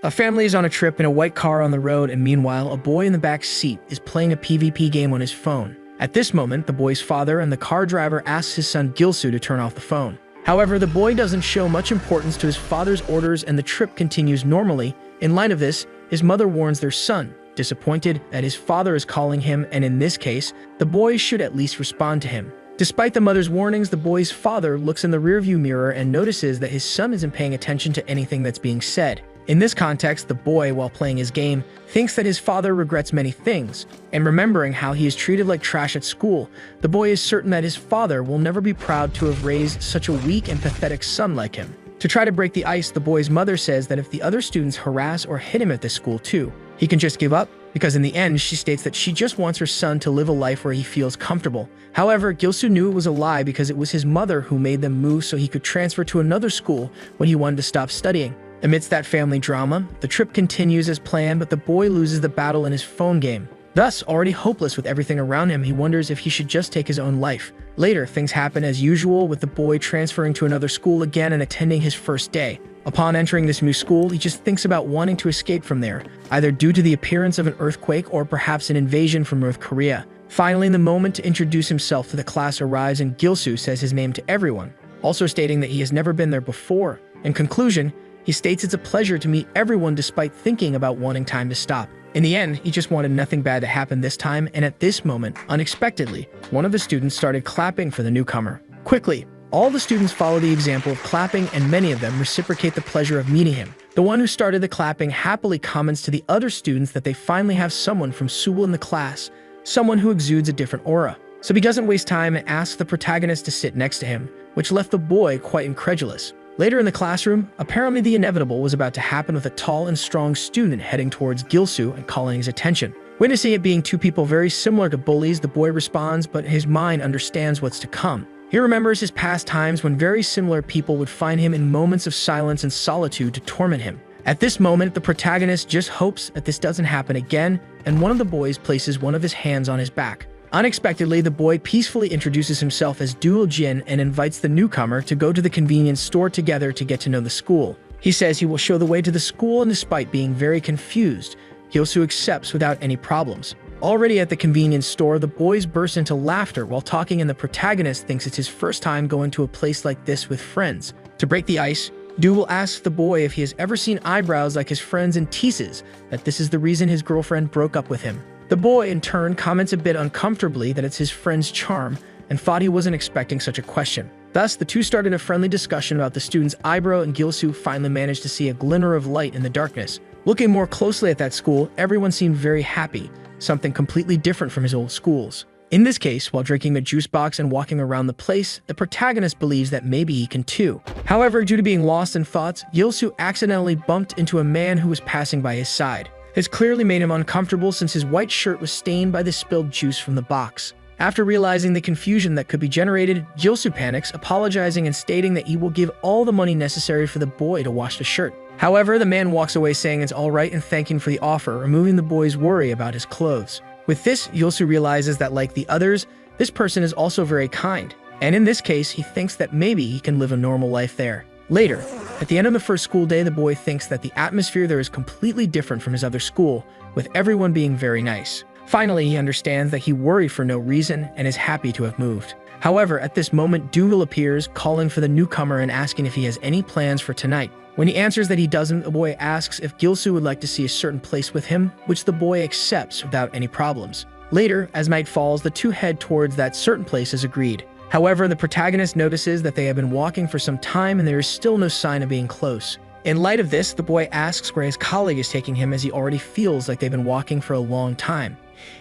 A family is on a trip in a white car on the road, and meanwhile, a boy in the back seat is playing a PvP game on his phone. At this moment, the boy's father and the car driver asks his son Gilsu to turn off the phone. However, the boy doesn't show much importance to his father's orders and the trip continues normally. In light of this, his mother warns their son, disappointed that his father is calling him, and in this case, the boy should at least respond to him. Despite the mother's warnings, the boy's father looks in the rearview mirror and notices that his son isn't paying attention to anything that's being said. In this context, the boy, while playing his game, thinks that his father regrets many things, and remembering how he is treated like trash at school, the boy is certain that his father will never be proud to have raised such a weak and pathetic son like him. To try to break the ice, the boy's mother says that if the other students harass or hit him at this school too, he can just give up, because in the end, she states that she just wants her son to live a life where he feels comfortable. However, Gilsu knew it was a lie because it was his mother who made them move so he could transfer to another school when he wanted to stop studying. Amidst that family drama, the trip continues as planned, but the boy loses the battle in his phone game. Thus, already hopeless with everything around him, he wonders if he should just take his own life. Later, things happen as usual, with the boy transferring to another school again and attending his first day. Upon entering this new school, he just thinks about wanting to escape from there, either due to the appearance of an earthquake or perhaps an invasion from North Korea. Finally, the moment to introduce himself to the class arrives and Gilsu says his name to everyone, also stating that he has never been there before. In conclusion, he states it's a pleasure to meet everyone despite thinking about wanting time to stop. In the end, he just wanted nothing bad to happen this time, and at this moment, unexpectedly, one of the students started clapping for the newcomer. Quickly, all the students follow the example of clapping, and many of them reciprocate the pleasure of meeting him. The one who started the clapping happily comments to the other students that they finally have someone from Seoul in the class, someone who exudes a different aura. So he doesn't waste time and asks the protagonist to sit next to him, which left the boy quite incredulous. Later in the classroom, apparently the inevitable was about to happen with a tall and strong student heading towards Gilsu and calling his attention. Witnessing it being two people very similar to bullies, the boy responds, but his mind understands what's to come. He remembers his past times when very similar people would find him in moments of silence and solitude to torment him. At this moment, the protagonist just hopes that this doesn't happen again, and one of the boys places one of his hands on his back. Unexpectedly, the boy peacefully introduces himself as Dual Jin and invites the newcomer to go to the convenience store together to get to know the school. He says he will show the way to the school, and despite being very confused, Gilsu accepts without any problems. Already at the convenience store, the boys burst into laughter while talking, and the protagonist thinks it's his first time going to a place like this with friends. To break the ice, Du will ask the boy if he has ever seen eyebrows like his friends and teases that this is the reason his girlfriend broke up with him. The boy, in turn, comments a bit uncomfortably that it's his friend's charm and thought he wasn't expecting such a question. Thus, the two started a friendly discussion about the student's eyebrow, and Gilsu finally managed to see a glimmer of light in the darkness. Looking more closely at that school, everyone seemed very happy, something completely different from his old schools. In this case, while drinking a juice box and walking around the place, the protagonist believes that maybe he can too. However, due to being lost in thoughts, Gilsu accidentally bumped into a man who was passing by his side. This clearly made him uncomfortable since his white shirt was stained by the spilled juice from the box. After realizing the confusion that could be generated, Gilsu panics, apologizing and stating that he will give all the money necessary for the boy to wash the shirt. However, the man walks away saying it's alright and thanking for the offer, removing the boy's worry about his clothes. With this, Gilsu realizes that like the others, this person is also very kind, and in this case, he thinks that maybe he can live a normal life there. Later, at the end of the first school day, the boy thinks that the atmosphere there is completely different from his other school, with everyone being very nice. Finally, he understands that he worried for no reason and is happy to have moved. However, at this moment, Dougal appears, calling for the newcomer and asking if he has any plans for tonight. When he answers that he doesn't, the boy asks if Gilsu would like to see a certain place with him, which the boy accepts without any problems. Later, as night falls, the two head towards that certain place as agreed. However, the protagonist notices that they have been walking for some time and there is still no sign of being close. In light of this, the boy asks where his colleague is taking him, as he already feels like they've been walking for a long time.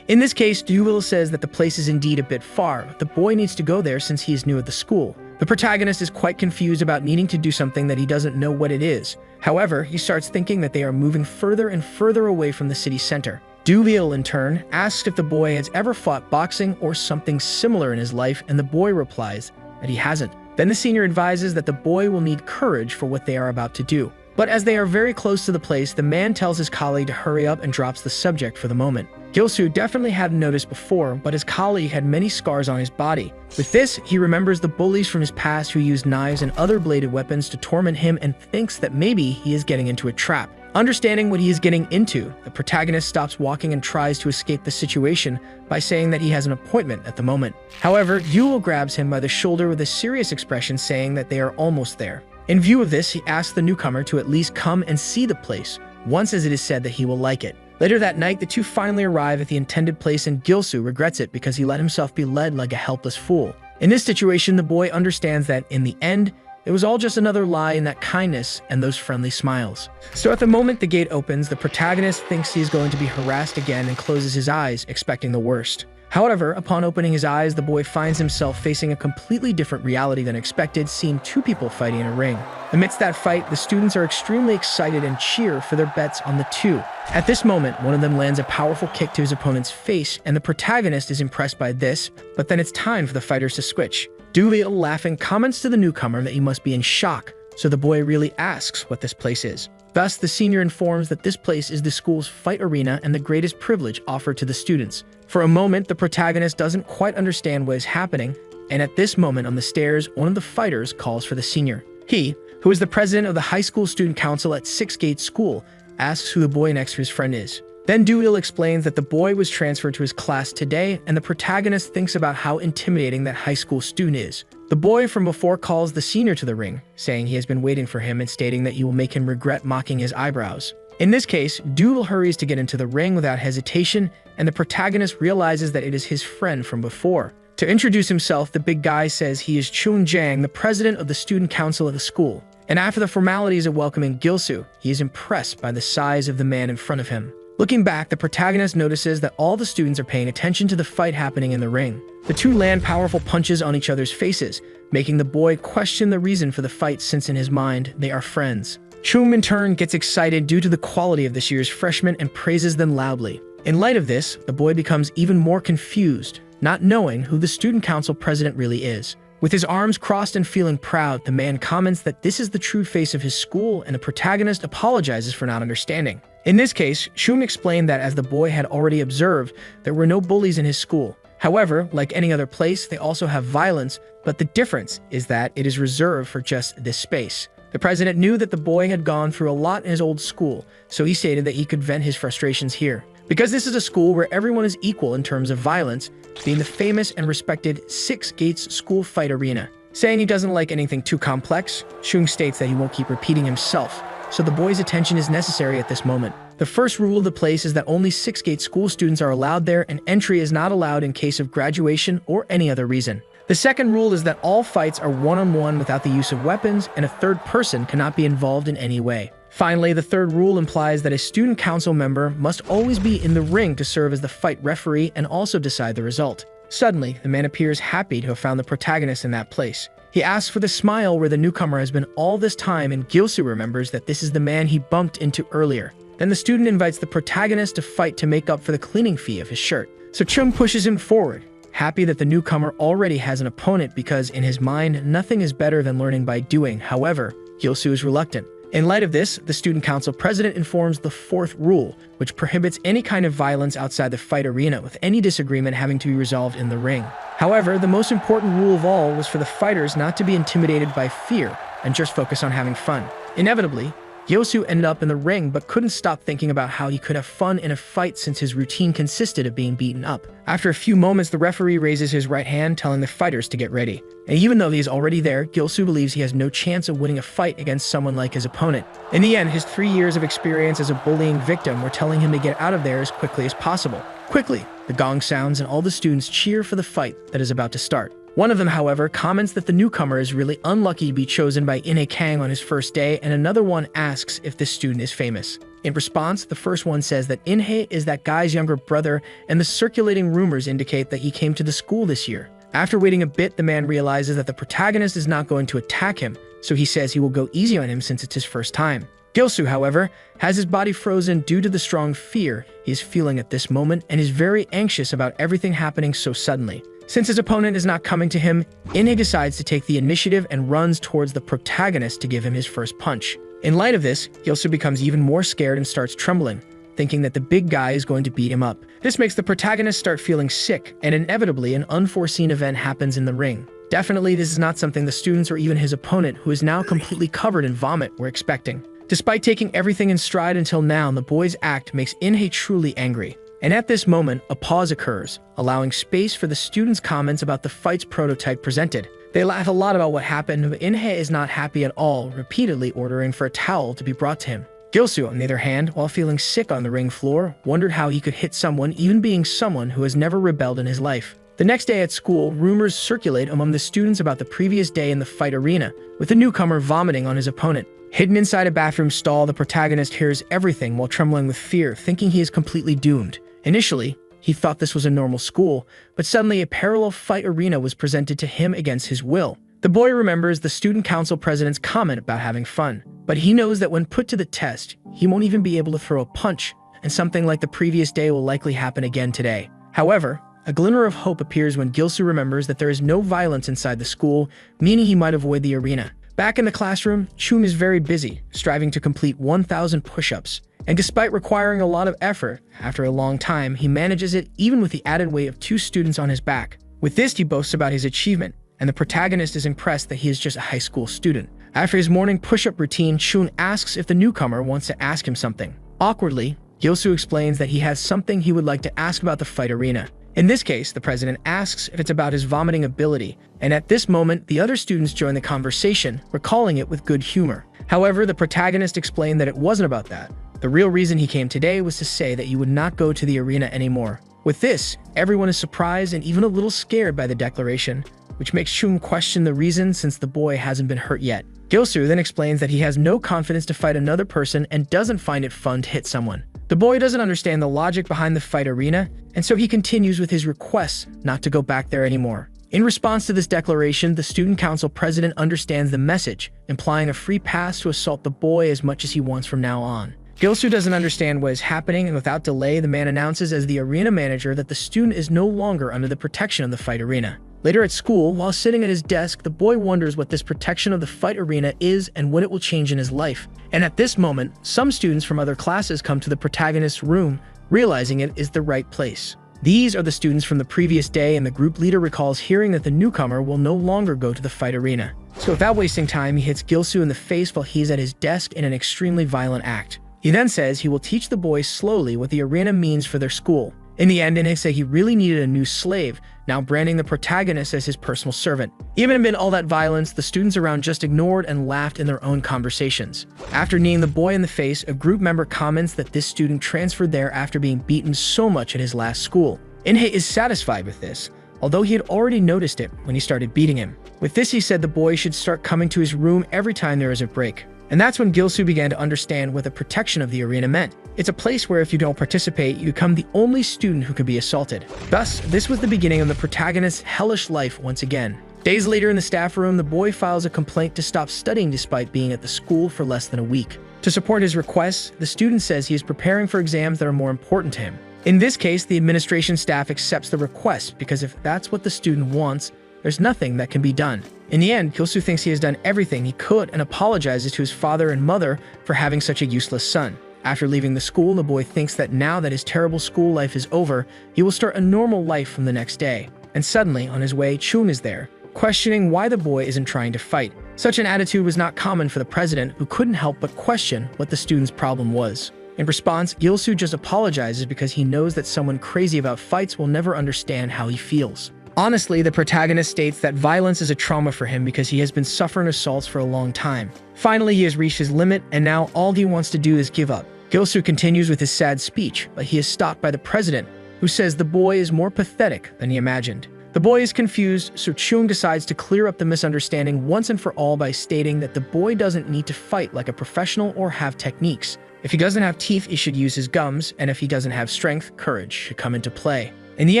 In this case, Duval says that the place is indeed a bit far, but the boy needs to go there since he is new at the school. The protagonist is quite confused about needing to do something that he doesn't know what it is. However, he starts thinking that they are moving further and further away from the city center. Duviel, in turn, asks if the boy has ever fought boxing or something similar in his life, and the boy replies that he hasn't. Then the senior advises that the boy will need courage for what they are about to do. But as they are very close to the place, the man tells his colleague to hurry up and drops the subject for the moment. Gilsu definitely hadn't noticed before, but his colleague had many scars on his body. With this, he remembers the bullies from his past who used knives and other bladed weapons to torment him and thinks that maybe he is getting into a trap. Understanding what he is getting into, the protagonist stops walking and tries to escape the situation by saying that he has an appointment at the moment. However, Yule grabs him by the shoulder with a serious expression saying that they are almost there. In view of this, he asks the newcomer to at least come and see the place, once as it is said that he will like it. Later that night, the two finally arrive at the intended place and Gilsu regrets it because he let himself be led like a helpless fool. In this situation, the boy understands that, in the end, it was all just another lie in that kindness and those friendly smiles. So at the moment the gate opens, the protagonist thinks he is going to be harassed again and closes his eyes, expecting the worst. However, upon opening his eyes, the boy finds himself facing a completely different reality than expected, seeing two people fighting in a ring. Amidst that fight, the students are extremely excited and cheer for their bets on the two. At this moment, one of them lands a powerful kick to his opponent's face, and the protagonist is impressed by this, but then it's time for the fighters to switch. Doolittle, laughing, comments to the newcomer that he must be in shock, so the boy really asks what this place is. Thus, the senior informs that this place is the school's fight arena and the greatest privilege offered to the students. For a moment, the protagonist doesn't quite understand what is happening, and at this moment on the stairs, one of the fighters calls for the senior. He, who is the president of the high school student council at Six Gate School, asks who the boy next to his friend is. Then Doolittle explains that the boy was transferred to his class today, and the protagonist thinks about how intimidating that high school student is. The boy from before calls the senior to the ring, saying he has been waiting for him and stating that he will make him regret mocking his eyebrows. In this case, Doolittle hurries to get into the ring without hesitation, and the protagonist realizes that it is his friend from before. To introduce himself, the big guy says he is Chun Jang, the president of the student council of the school. And after the formalities of welcoming Gilsu, he is impressed by the size of the man in front of him. Looking back, the protagonist notices that all the students are paying attention to the fight happening in the ring. The two land powerful punches on each other's faces, making the boy question the reason for the fight since in his mind, they are friends. Chum in turn gets excited due to the quality of this year's freshmen and praises them loudly. In light of this, the boy becomes even more confused, not knowing who the student council president really is. With his arms crossed and feeling proud, the man comments that this is the true face of his school, and the protagonist apologizes for not understanding. In this case, Chum explained that as the boy had already observed, there were no bullies in his school. However, like any other place, they also have violence, but the difference is that it is reserved for just this space. The president knew that the boy had gone through a lot in his old school, so he stated that he could vent his frustrations here. Because this is a school where everyone is equal in terms of violence, being the famous and respected Six Gates School Fight Arena. Saying he doesn't like anything too complex, Chung states that he won't keep repeating himself, so the boy's attention is necessary at this moment. The first rule of the place is that only Six Gate School students are allowed there, and entry is not allowed in case of graduation or any other reason. The second rule is that all fights are one-on-one without the use of weapons, and a third person cannot be involved in any way. Finally, the third rule implies that a student council member must always be in the ring to serve as the fight referee and also decide the result. Suddenly, the man appears happy to have found the protagonist in that place. He asks for the smile where the newcomer has been all this time, and Gilsu remembers that this is the man he bumped into earlier. Then the student invites the protagonist to fight to make up for the cleaning fee of his shirt. So Chung pushes him forward, happy that the newcomer already has an opponent because in his mind, nothing is better than learning by doing. However, Gilsu is reluctant. In light of this, the student council president informs the fourth rule, which prohibits any kind of violence outside the fight arena, with any disagreement having to be resolved in the ring. However, the most important rule of all was for the fighters not to be intimidated by fear and just focus on having fun. Inevitably, Gyosu ended up in the ring but couldn't stop thinking about how he could have fun in a fight since his routine consisted of being beaten up. After a few moments, the referee raises his right hand telling the fighters to get ready. And even though he is already there, Gilsu believes he has no chance of winning a fight against someone like his opponent. In the end, his 3 years of experience as a bullying victim were telling him to get out of there as quickly as possible. Quickly, the gong sounds and all the students cheer for the fight that is about to start. One of them, however, comments that the newcomer is really unlucky to be chosen by Inhe Kang on his first day, and another one asks if this student is famous. In response, the first one says that Inhe is that guy's younger brother, and the circulating rumors indicate that he came to the school this year. After waiting a bit, the man realizes that the protagonist is not going to attack him, so he says he will go easy on him since it's his first time. Gilsu, however, has his body frozen due to the strong fear he is feeling at this moment and is very anxious about everything happening so suddenly. Since his opponent is not coming to him, Inhe decides to take the initiative and runs towards the protagonist to give him his first punch. In light of this, Gilsu becomes even more scared and starts trembling, thinking that the big guy is going to beat him up. This makes the protagonist start feeling sick, and inevitably an unforeseen event happens in the ring. Definitely, this is not something the students or even his opponent, who is now completely covered in vomit, were expecting. Despite taking everything in stride until now, the boy's act makes Inhe truly angry. And at this moment, a pause occurs, allowing space for the students' comments about the fight's prototype presented. They laugh a lot about what happened, but Inhe is not happy at all, repeatedly ordering for a towel to be brought to him. Gilsu, on the other hand, while feeling sick on the ring floor, wondered how he could hit someone, even being someone who has never rebelled in his life. The next day at school, rumors circulate among the students about the previous day in the fight arena, with the newcomer vomiting on his opponent. Hidden inside a bathroom stall, the protagonist hears everything while trembling with fear, thinking he is completely doomed. Initially, he thought this was a normal school, but suddenly a parallel fight arena was presented to him against his will. The boy remembers the student council president's comment about having fun, but he knows that when put to the test, he won't even be able to throw a punch, and something like the previous day will likely happen again today. However, a glimmer of hope appears when Gilsu remembers that there is no violence inside the school, meaning he might avoid the arena. Back in the classroom, Chun is very busy, striving to complete 1,000 push-ups. And despite requiring a lot of effort, after a long time, he manages it even with the added weight of 2 students on his back. With this, he boasts about his achievement, and the protagonist is impressed that he is just a high school student. After his morning push-up routine, Chun asks if the newcomer wants to ask him something. Awkwardly, Gilsu explains that he has something he would like to ask about the fight arena. In this case, the president asks if it's about his vomiting ability, and at this moment, the other students join the conversation, recalling it with good humor. However, the protagonist explained that it wasn't about that. The real reason he came today was to say that he would not go to the arena anymore. With this, everyone is surprised and even a little scared by the declaration, which makes Chun question the reason since the boy hasn't been hurt yet. Gilsu then explains that he has no confidence to fight another person and doesn't find it fun to hit someone. The boy doesn't understand the logic behind the fight arena, and so he continues with his request not to go back there anymore. In response to this declaration, the student council president understands the message, implying a free pass to assault the boy as much as he wants from now on. Gilsu doesn't understand what is happening, and without delay, the man announces as the arena manager that the student is no longer under the protection of the fight arena. Later at school, while sitting at his desk, the boy wonders what this protection of the fight arena is and what it will change in his life. And at this moment, some students from other classes come to the protagonist's room, realizing it is the right place. These are the students from the previous day, and the group leader recalls hearing that the newcomer will no longer go to the fight arena. So without wasting time, he hits Gilsu in the face while he's at his desk in an extremely violent act. He then says he will teach the boys slowly what the arena means for their school. In the end, Inhe said he really needed a new slave, now branding the protagonist as his personal servant. Even amid all that violence, the students around just ignored and laughed in their own conversations. After kneeing the boy in the face, a group member comments that this student transferred there after being beaten so much at his last school. Inhe is satisfied with this, although he had already noticed it when he started beating him. With this, he said the boy should start coming to his room every time there is a break. And that's when Gilsu began to understand what the protection of the arena meant. It's a place where if you don't participate, you become the only student who can be assaulted. Thus, this was the beginning of the protagonist's hellish life once again. Days later in the staff room, the boy files a complaint to stop studying despite being at the school for less than a week. To support his request, the student says he is preparing for exams that are more important to him. In this case, the administration staff accepts the request because if that's what the student wants, there's nothing that can be done. In the end, Gilsu thinks he has done everything he could and apologizes to his father and mother for having such a useless son. After leaving the school, the boy thinks that now that his terrible school life is over, he will start a normal life from the next day. And suddenly, on his way, Chun is there, questioning why the boy isn't trying to fight. Such an attitude was not common for the president, who couldn't help but question what the student's problem was. In response, Gilsu just apologizes because he knows that someone crazy about fights will never understand how he feels. Honestly, the protagonist states that violence is a trauma for him because he has been suffering assaults for a long time. Finally, he has reached his limit, and now all he wants to do is give up. Gilsu continues with his sad speech, but he is stopped by the president, who says the boy is more pathetic than he imagined. The boy is confused, so Chun decides to clear up the misunderstanding once and for all by stating that the boy doesn't need to fight like a professional or have techniques. If he doesn't have teeth, he should use his gums, and if he doesn't have strength, courage should come into play. In the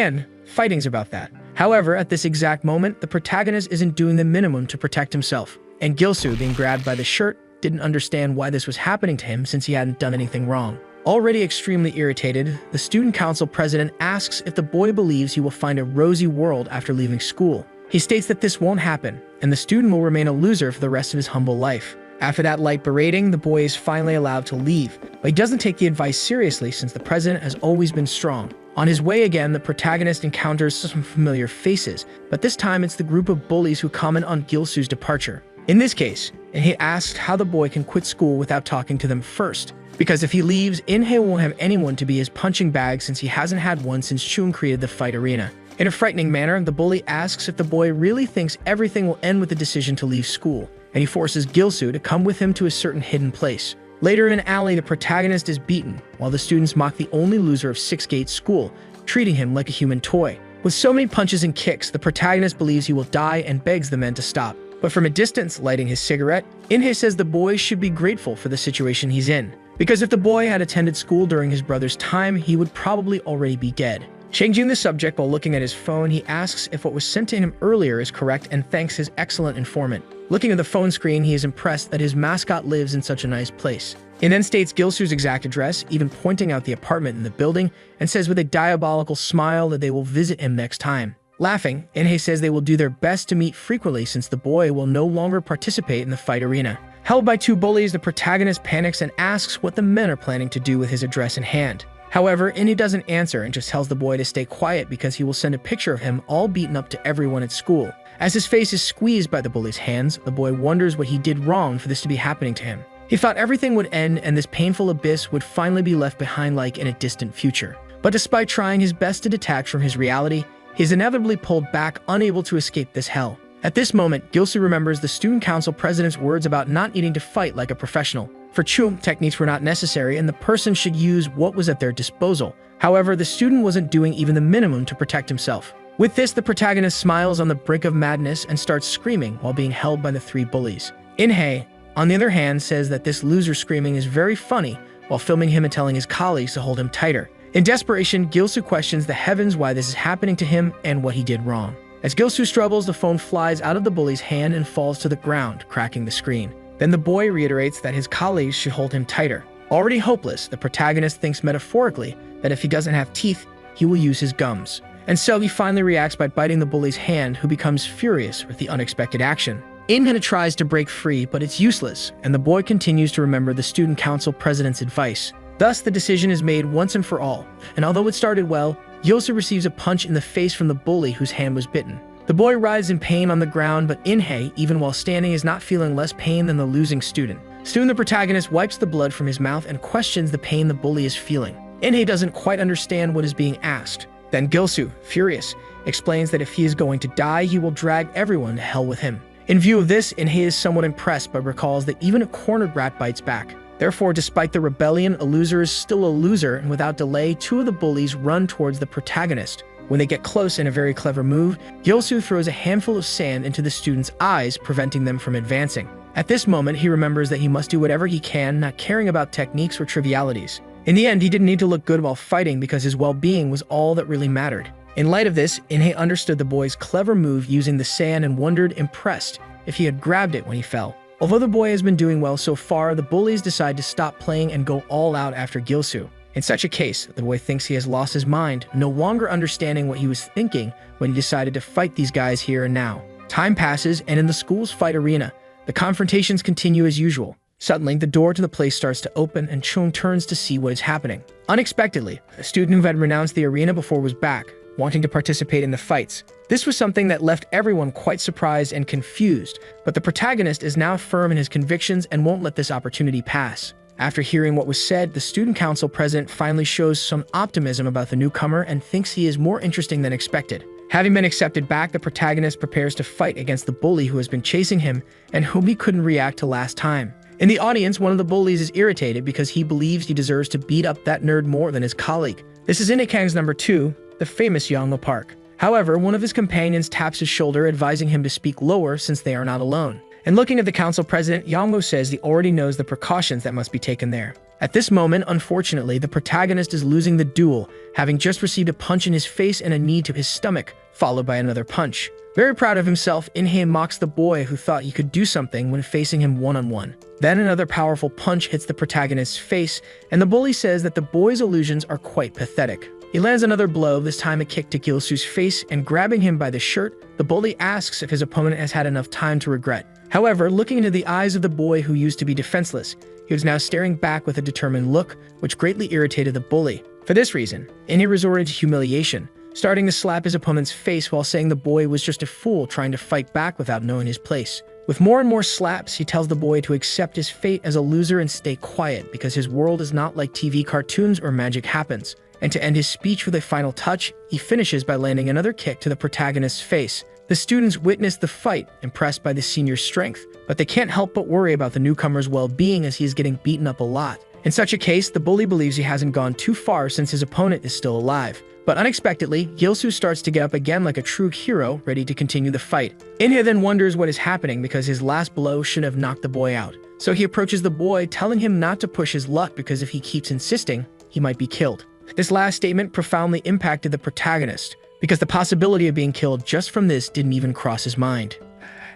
end, fighting's about that. However, at this exact moment, the protagonist isn't doing the minimum to protect himself, and Gilsu, being grabbed by the shirt, didn't understand why this was happening to him since he hadn't done anything wrong. Already extremely irritated, the student council president asks if the boy believes he will find a rosy world after leaving school. He states that this won't happen, and the student will remain a loser for the rest of his humble life. After that light berating, the boy is finally allowed to leave, but he doesn't take the advice seriously since the president has always been strong. On his way again, the protagonist encounters some familiar faces, but this time it's the group of bullies who comment on Gilsu's departure. In this case, and he asks how the boy can quit school without talking to them first. Because if he leaves, Inhe won't have anyone to be his punching bag since he hasn't had one since Chun created the fight arena. In a frightening manner, the bully asks if the boy really thinks everything will end with the decision to leave school, and he forces Gilsu to come with him to a certain hidden place. Later in an alley, the protagonist is beaten, while the students mock the only loser of Six Gate School, treating him like a human toy. With so many punches and kicks, the protagonist believes he will die and begs the men to stop. But from a distance, lighting his cigarette, Inhe says the boy should be grateful for the situation he's in, because if the boy had attended school during his brother's time, he would probably already be dead. Changing the subject while looking at his phone, he asks if what was sent to him earlier is correct and thanks his excellent informant. Looking at the phone screen, he is impressed that his mascot lives in such a nice place. He then states Gilsu's exact address, even pointing out the apartment in the building, and says with a diabolical smile that they will visit him next time. Laughing, Inhe says they will do their best to meet frequently since the boy will no longer participate in the fight arena. Held by two bullies, the protagonist panics and asks what the men are planning to do with his address in hand. However, Inhe doesn't answer and just tells the boy to stay quiet because he will send a picture of him all beaten up to everyone at school. As his face is squeezed by the bully's hands, the boy wonders what he did wrong for this to be happening to him. He thought everything would end and this painful abyss would finally be left behind like in a distant future. But despite trying his best to detach from his reality, he is inevitably pulled back, unable to escape this hell. At this moment, Gilsu remembers the student council president's words about not needing to fight like a professional. For Chum, techniques were not necessary and the person should use what was at their disposal. However, the student wasn't doing even the minimum to protect himself. With this, the protagonist smiles on the brink of madness and starts screaming while being held by the three bullies. Inhe, on the other hand, says that this loser screaming is very funny while filming him and telling his colleagues to hold him tighter. In desperation, Gilsu questions the heavens why this is happening to him and what he did wrong. As Gilsu struggles, the phone flies out of the bully's hand and falls to the ground, cracking the screen. Then the boy reiterates that his colleagues should hold him tighter. Already hopeless, the protagonist thinks metaphorically that if he doesn't have teeth, he will use his gums. And so he finally reacts by biting the bully's hand, who becomes furious with the unexpected action. Inhe tries to break free, but it's useless, and the boy continues to remember the student council president's advice. Thus, the decision is made once and for all, and although it started well, Gilsu receives a punch in the face from the bully whose hand was bitten. The boy writhes in pain on the ground, but Inhe, even while standing, is not feeling less pain than the losing student. Soon the protagonist wipes the blood from his mouth and questions the pain the bully is feeling. Inhe doesn't quite understand what is being asked. Then Gilsu, furious, explains that if he is going to die, he will drag everyone to hell with him. In view of this, Inhe is somewhat impressed but recalls that even a cornered rat bites back. Therefore, despite the rebellion, a loser is still a loser, and without delay, two of the bullies run towards the protagonist. When they get close in a very clever move, Gilsu throws a handful of sand into the student's eyes, preventing them from advancing. At this moment, he remembers that he must do whatever he can, not caring about techniques or trivialities. In the end, he didn't need to look good while fighting because his well-being was all that really mattered. In light of this, Inhe understood the boy's clever move using the sand and wondered, impressed, if he had grabbed it when he fell. Although the boy has been doing well so far, the bullies decide to stop playing and go all out after Gilsu. In such a case, the boy thinks he has lost his mind, no longer understanding what he was thinking when he decided to fight these guys here and now. Time passes, and in the school's fight arena, the confrontations continue as usual. Suddenly, the door to the place starts to open, and Chung turns to see what is happening. Unexpectedly, a student who had renounced the arena before was back, wanting to participate in the fights. This was something that left everyone quite surprised and confused, but the protagonist is now firm in his convictions and won't let this opportunity pass. After hearing what was said, the student council president finally shows some optimism about the newcomer and thinks he is more interesting than expected. Having been accepted back, the protagonist prepares to fight against the bully who has been chasing him and whom he couldn't react to last time. In the audience, one of the bullies is irritated because he believes he deserves to beat up that nerd more than his colleague. This is Anicap's number 2, the famous Yahello Park. However, one of his companions taps his shoulder, advising him to speak lower since they are not alone. And looking at the council president, Yahello says he already knows the precautions that must be taken there. At this moment, unfortunately, the protagonist is losing the duel, having just received a punch in his face and a knee to his stomach, followed by another punch. Very proud of himself, Inhe mocks the boy who thought he could do something when facing him one-on-one. Then another powerful punch hits the protagonist's face, and the bully says that the boy's illusions are quite pathetic. He lands another blow, this time a kick to Gilsu's face, and grabbing him by the shirt, the bully asks if his opponent has had enough time to regret. However, looking into the eyes of the boy who used to be defenseless, he was now staring back with a determined look, which greatly irritated the bully. For this reason, Inhe resorted to humiliation, starting to slap his opponent's face while saying the boy was just a fool trying to fight back without knowing his place. With more and more slaps, he tells the boy to accept his fate as a loser and stay quiet because his world is not like TV cartoons or magic happens. And to end his speech with a final touch, he finishes by landing another kick to the protagonist's face. The students witness the fight, impressed by the senior's strength, but they can't help but worry about the newcomer's well-being as he is getting beaten up a lot. In such a case, the bully believes he hasn't gone too far since his opponent is still alive. But unexpectedly, Gilsu starts to get up again like a true hero, ready to continue the fight. Inhe then wonders what is happening because his last blow shouldn't have knocked the boy out. So he approaches the boy, telling him not to push his luck because if he keeps insisting, he might be killed. This last statement profoundly impacted the protagonist, because the possibility of being killed just from this didn't even cross his mind.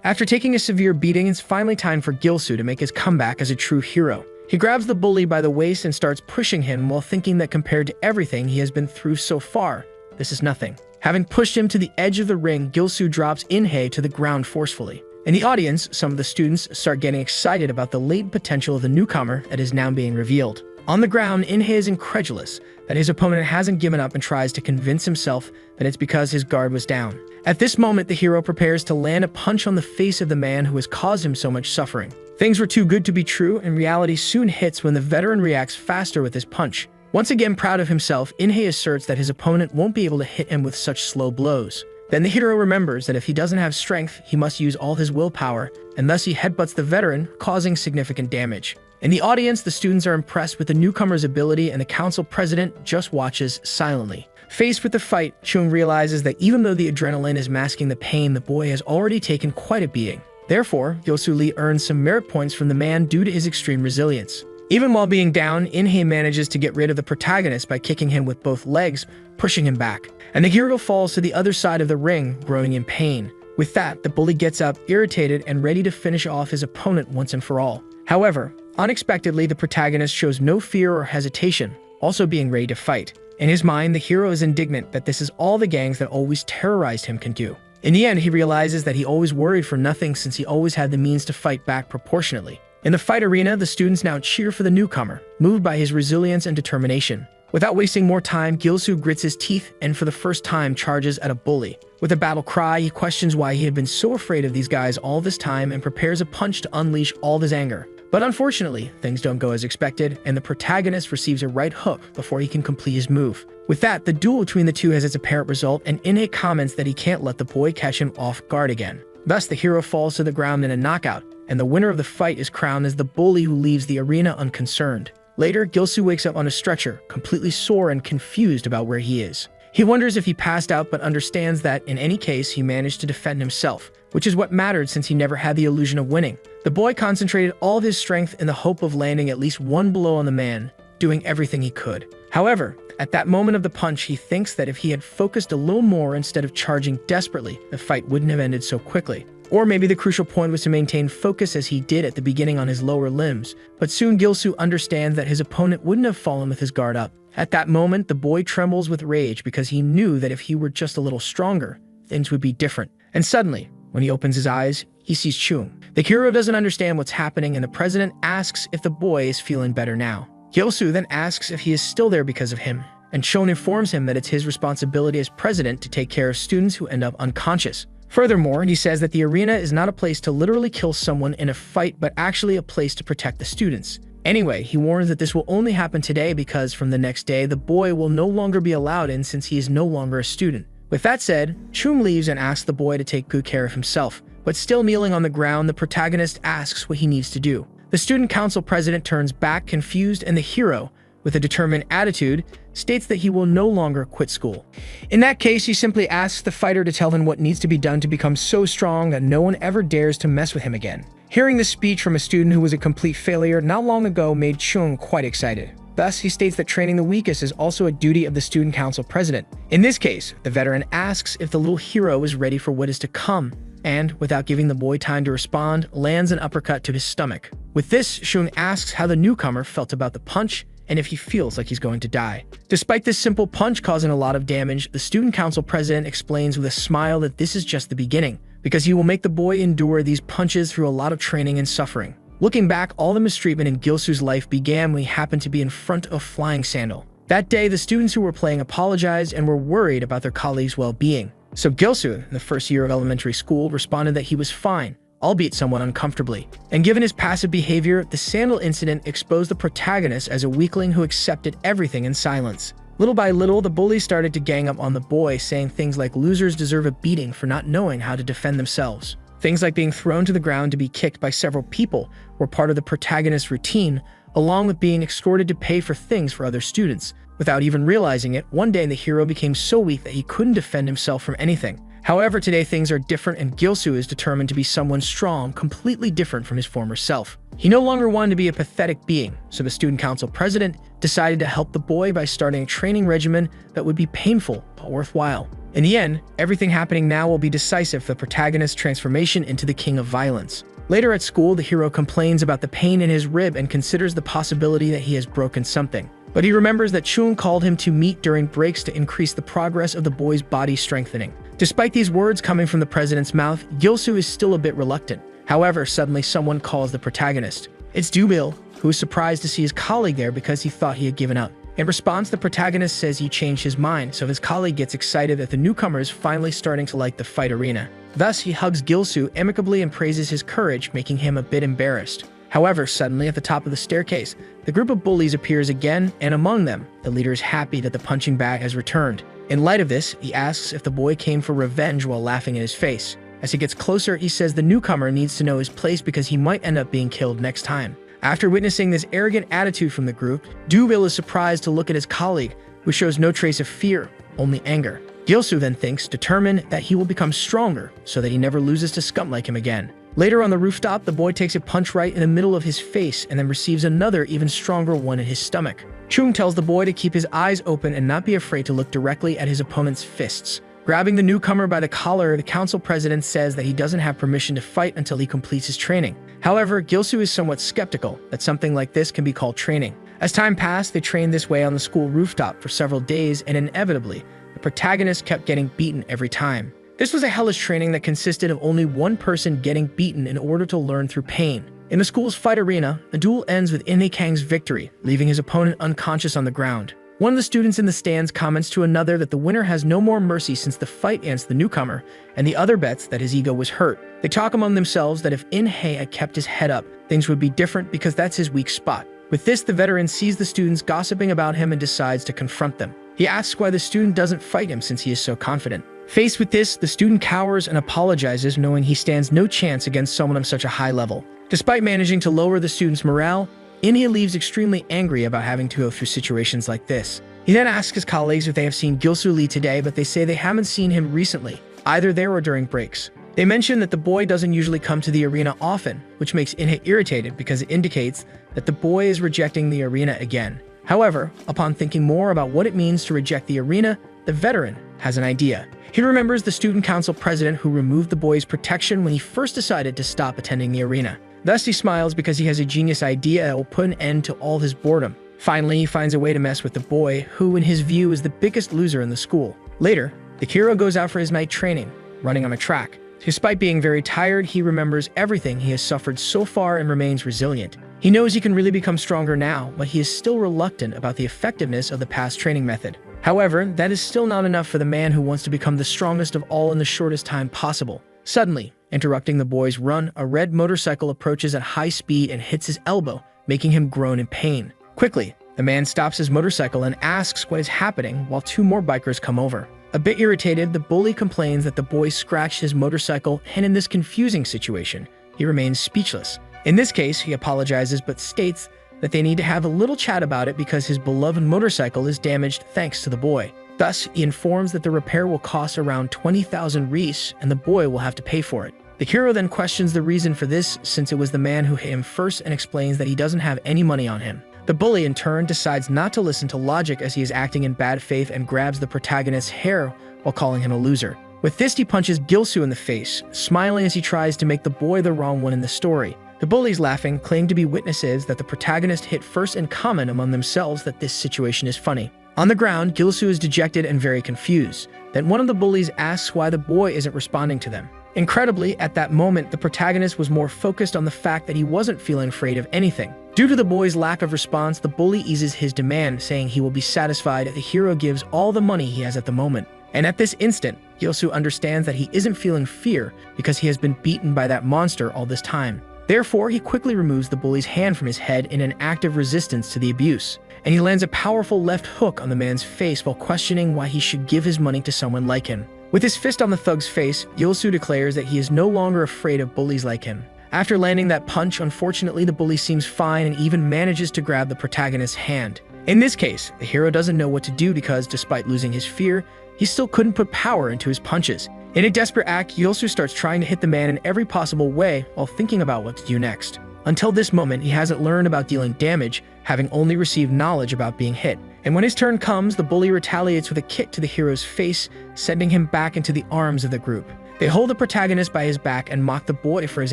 After taking a severe beating, it's finally time for Gilsu to make his comeback as a true hero. He grabs the bully by the waist and starts pushing him while thinking that compared to everything he has been through so far, this is nothing. Having pushed him to the edge of the ring, Gilsu drops Inhe to the ground forcefully. In the audience, some of the students start getting excited about the latent potential of the newcomer that is now being revealed. On the ground, Inhe is incredulous that his opponent hasn't given up and tries to convince himself that it's because his guard was down. At this moment, the hero prepares to land a punch on the face of the man who has caused him so much suffering. Things were too good to be true, and reality soon hits when the veteran reacts faster with his punch. Once again proud of himself, Inhe asserts that his opponent won't be able to hit him with such slow blows. Then the hero remembers that if he doesn't have strength, he must use all his willpower, and thus he headbutts the veteran, causing significant damage. In the audience, the students are impressed with the newcomer's ability, and the council president just watches silently. Faced with the fight, Chung realizes that even though the adrenaline is masking the pain, the boy has already taken quite a beating. Therefore, Gilsu Lee earns some merit points from the man due to his extreme resilience. Even while being down, Inhe manages to get rid of the protagonist by kicking him with both legs, pushing him back. And the hero falls to the other side of the ring, groaning in pain. With that, the bully gets up, irritated and ready to finish off his opponent once and for all. However, unexpectedly, the protagonist shows no fear or hesitation, also being ready to fight. In his mind, the hero is indignant that this is all the gangs that always terrorized him can do. In the end, he realizes that he always worried for nothing since he always had the means to fight back proportionately. In the fight arena, the students now cheer for the newcomer, moved by his resilience and determination. Without wasting more time, Gilsu grits his teeth and for the first time charges at a bully. With a battle cry, he questions why he had been so afraid of these guys all this time and prepares a punch to unleash all of his anger. But unfortunately, things don't go as expected, and the protagonist receives a right hook before he can complete his move. With that, the duel between the two has its apparent result, and Inhe comments that he can't let the boy catch him off guard again. Thus, the hero falls to the ground in a knockout, and the winner of the fight is crowned as the bully who leaves the arena unconcerned. Later, Gilsu wakes up on a stretcher, completely sore and confused about where he is. He wonders if he passed out but understands that, in any case, he managed to defend himself, which is what mattered since he never had the illusion of winning. The boy concentrated all of his strength in the hope of landing at least one blow on the man, doing everything he could. However, at that moment of the punch, he thinks that if he had focused a little more instead of charging desperately, the fight wouldn't have ended so quickly. Or maybe the crucial point was to maintain focus as he did at the beginning on his lower limbs, but soon Gilsu understands that his opponent wouldn't have fallen with his guard up. At that moment, the boy trembles with rage because he knew that if he were just a little stronger, things would be different. And suddenly, when he opens his eyes, he sees Chung. The hero doesn't understand what's happening, and the president asks if the boy is feeling better now. Gilsu then asks if he is still there because of him, and Chung informs him that it's his responsibility as president to take care of students who end up unconscious. Furthermore, he says that the arena is not a place to literally kill someone in a fight, but actually a place to protect the students. Anyway, he warns that this will only happen today because from the next day, the boy will no longer be allowed in since he is no longer a student. With that said, Chung leaves and asks the boy to take good care of himself. But still kneeling on the ground, the protagonist asks what he needs to do. The student council president turns back confused, and the hero, with a determined attitude, states that he will no longer quit school. In that case, he simply asks the fighter to tell him what needs to be done to become so strong that no one ever dares to mess with him again. Hearing this speech from a student who was a complete failure not long ago made Chung quite excited. Thus, he states that training the weakest is also a duty of the student council president. In this case, the veteran asks if the little hero is ready for what is to come, and, without giving the boy time to respond, lands an uppercut to his stomach. With this, Chung asks how the newcomer felt about the punch, and if he feels like he's going to die. Despite this simple punch causing a lot of damage, the student council president explains with a smile that this is just the beginning, because he will make the boy endure these punches through a lot of training and suffering. Looking back, all the mistreatment in Gilsu's life began when he happened to be in front of Flying Sandal. That day, the students who were playing apologized and were worried about their colleagues' well-being. So Gilsu, in the first year of elementary school, responded that he was fine, albeit somewhat uncomfortably. And given his passive behavior, the sandal incident exposed the protagonist as a weakling who accepted everything in silence. Little by little, the bully started to gang up on the boy, saying things like losers deserve a beating for not knowing how to defend themselves. Things like being thrown to the ground to be kicked by several people were part of the protagonist's routine, along with being extorted to pay for things for other students. Without even realizing it, one day the hero became so weak that he couldn't defend himself from anything. However, today things are different and Gilsu is determined to be someone strong, completely different from his former self. He no longer wanted to be a pathetic being, so the student council president decided to help the boy by starting a training regimen that would be painful but worthwhile. In the end, everything happening now will be decisive for the protagonist's transformation into the king of violence. Later at school, the hero complains about the pain in his rib and considers the possibility that he has broken something. But he remembers that Chun called him to meet during breaks to increase the progress of the boy's body strengthening. Despite these words coming from the president's mouth, Gilsu is still a bit reluctant. However, suddenly someone calls the protagonist. It's Dubil, who is surprised to see his colleague there because he thought he had given up. In response, the protagonist says he changed his mind, so his colleague gets excited that the newcomer is finally starting to like the fight arena. Thus, he hugs Gilsu amicably and praises his courage, making him a bit embarrassed. However, suddenly at the top of the staircase, the group of bullies appears again, and among them, the leader is happy that the punching bag has returned. In light of this, he asks if the boy came for revenge while laughing in his face. As he gets closer, he says the newcomer needs to know his place because he might end up being killed next time. After witnessing this arrogant attitude from the group, Dubil is surprised to look at his colleague, who shows no trace of fear, only anger. Gilsu then thinks, determined that he will become stronger so that he never loses to scum like him again. Later on the rooftop, the boy takes a punch right in the middle of his face and then receives another, even stronger one in his stomach. Chung tells the boy to keep his eyes open and not be afraid to look directly at his opponent's fists. Grabbing the newcomer by the collar, the council president says that he doesn't have permission to fight until he completes his training. However, Gilsu is somewhat skeptical that something like this can be called training. As time passed, they trained this way on the school rooftop for several days, and inevitably, the protagonist kept getting beaten every time. This was a hellish training that consisted of only one person getting beaten in order to learn through pain. In the school's fight arena, the duel ends with Inikang's victory, leaving his opponent unconscious on the ground. One of the students in the stands comments to another that the winner has no more mercy since the fight against the newcomer, and the other bets that his ego was hurt. They talk among themselves that if In-hae had kept his head up, things would be different because that's his weak spot. With this, the veteran sees the students gossiping about him and decides to confront them. He asks why the student doesn't fight him since he is so confident. Faced with this, the student cowers and apologizes, knowing he stands no chance against someone of such a high level. Despite managing to lower the student's morale, In-hae leaves extremely angry about having to go through situations like this. He then asks his colleagues if they have seen Gilsu Lee today, but they say they haven't seen him recently, either there or during breaks. They mention that the boy doesn't usually come to the arena often, which makes In-hae irritated because it indicates that the boy is rejecting the arena again. However, upon thinking more about what it means to reject the arena, the veteran has an idea. He remembers the student council president who removed the boy's protection when he first decided to stop attending the arena. Thus, he smiles because he has a genius idea that will put an end to all his boredom. Finally, he finds a way to mess with the boy, who in his view is the biggest loser in the school. Later, the hero goes out for his night training, running on a track. Despite being very tired, he remembers everything he has suffered so far and remains resilient. He knows he can really become stronger now, but he is still reluctant about the effectiveness of the past training method. However, that is still not enough for the man who wants to become the strongest of all in the shortest time possible. Suddenly, interrupting the boy's run, a red motorcycle approaches at high speed and hits his elbow, making him groan in pain. Quickly, the man stops his motorcycle and asks what is happening while two more bikers come over. A bit irritated, the bully complains that the boy scratched his motorcycle, and in this confusing situation, he remains speechless. In this case, he apologizes but states that they need to have a little chat about it because his beloved motorcycle is damaged thanks to the boy. Thus, he informs that the repair will cost around 20,000 reis and the boy will have to pay for it. The hero then questions the reason for this since it was the man who hit him first and explains that he doesn't have any money on him. The bully in turn decides not to listen to logic as he is acting in bad faith and grabs the protagonist's hair while calling him a loser. With this, he punches Gilsu in the face, smiling as he tries to make the boy the wrong one in the story. The bullies, laughing, claim to be witnesses that the protagonist hit first and comment among themselves that this situation is funny. On the ground, Gilsu is dejected and very confused. Then one of the bullies asks why the boy isn't responding to them. Incredibly, at that moment, the protagonist was more focused on the fact that he wasn't feeling afraid of anything. Due to the boy's lack of response, the bully eases his demand, saying he will be satisfied if the hero gives all the money he has at the moment. And at this instant, Gilsu understands that he isn't feeling fear because he has been beaten by that monster all this time. Therefore, he quickly removes the bully's hand from his head in an act of resistance to the abuse, and he lands a powerful left hook on the man's face while questioning why he should give his money to someone like him. With his fist on the thug's face, Gilsu declares that he is no longer afraid of bullies like him. After landing that punch, unfortunately, the bully seems fine and even manages to grab the protagonist's hand. In this case, the hero doesn't know what to do because, despite losing his fear, he still couldn't put power into his punches. In a desperate act, Gilsu starts trying to hit the man in every possible way while thinking about what to do next. Until this moment, he hasn't learned about dealing damage, having only received knowledge about being hit. And when his turn comes, the bully retaliates with a kick to the hero's face, sending him back into the arms of the group. They hold the protagonist by his back and mock the boy for his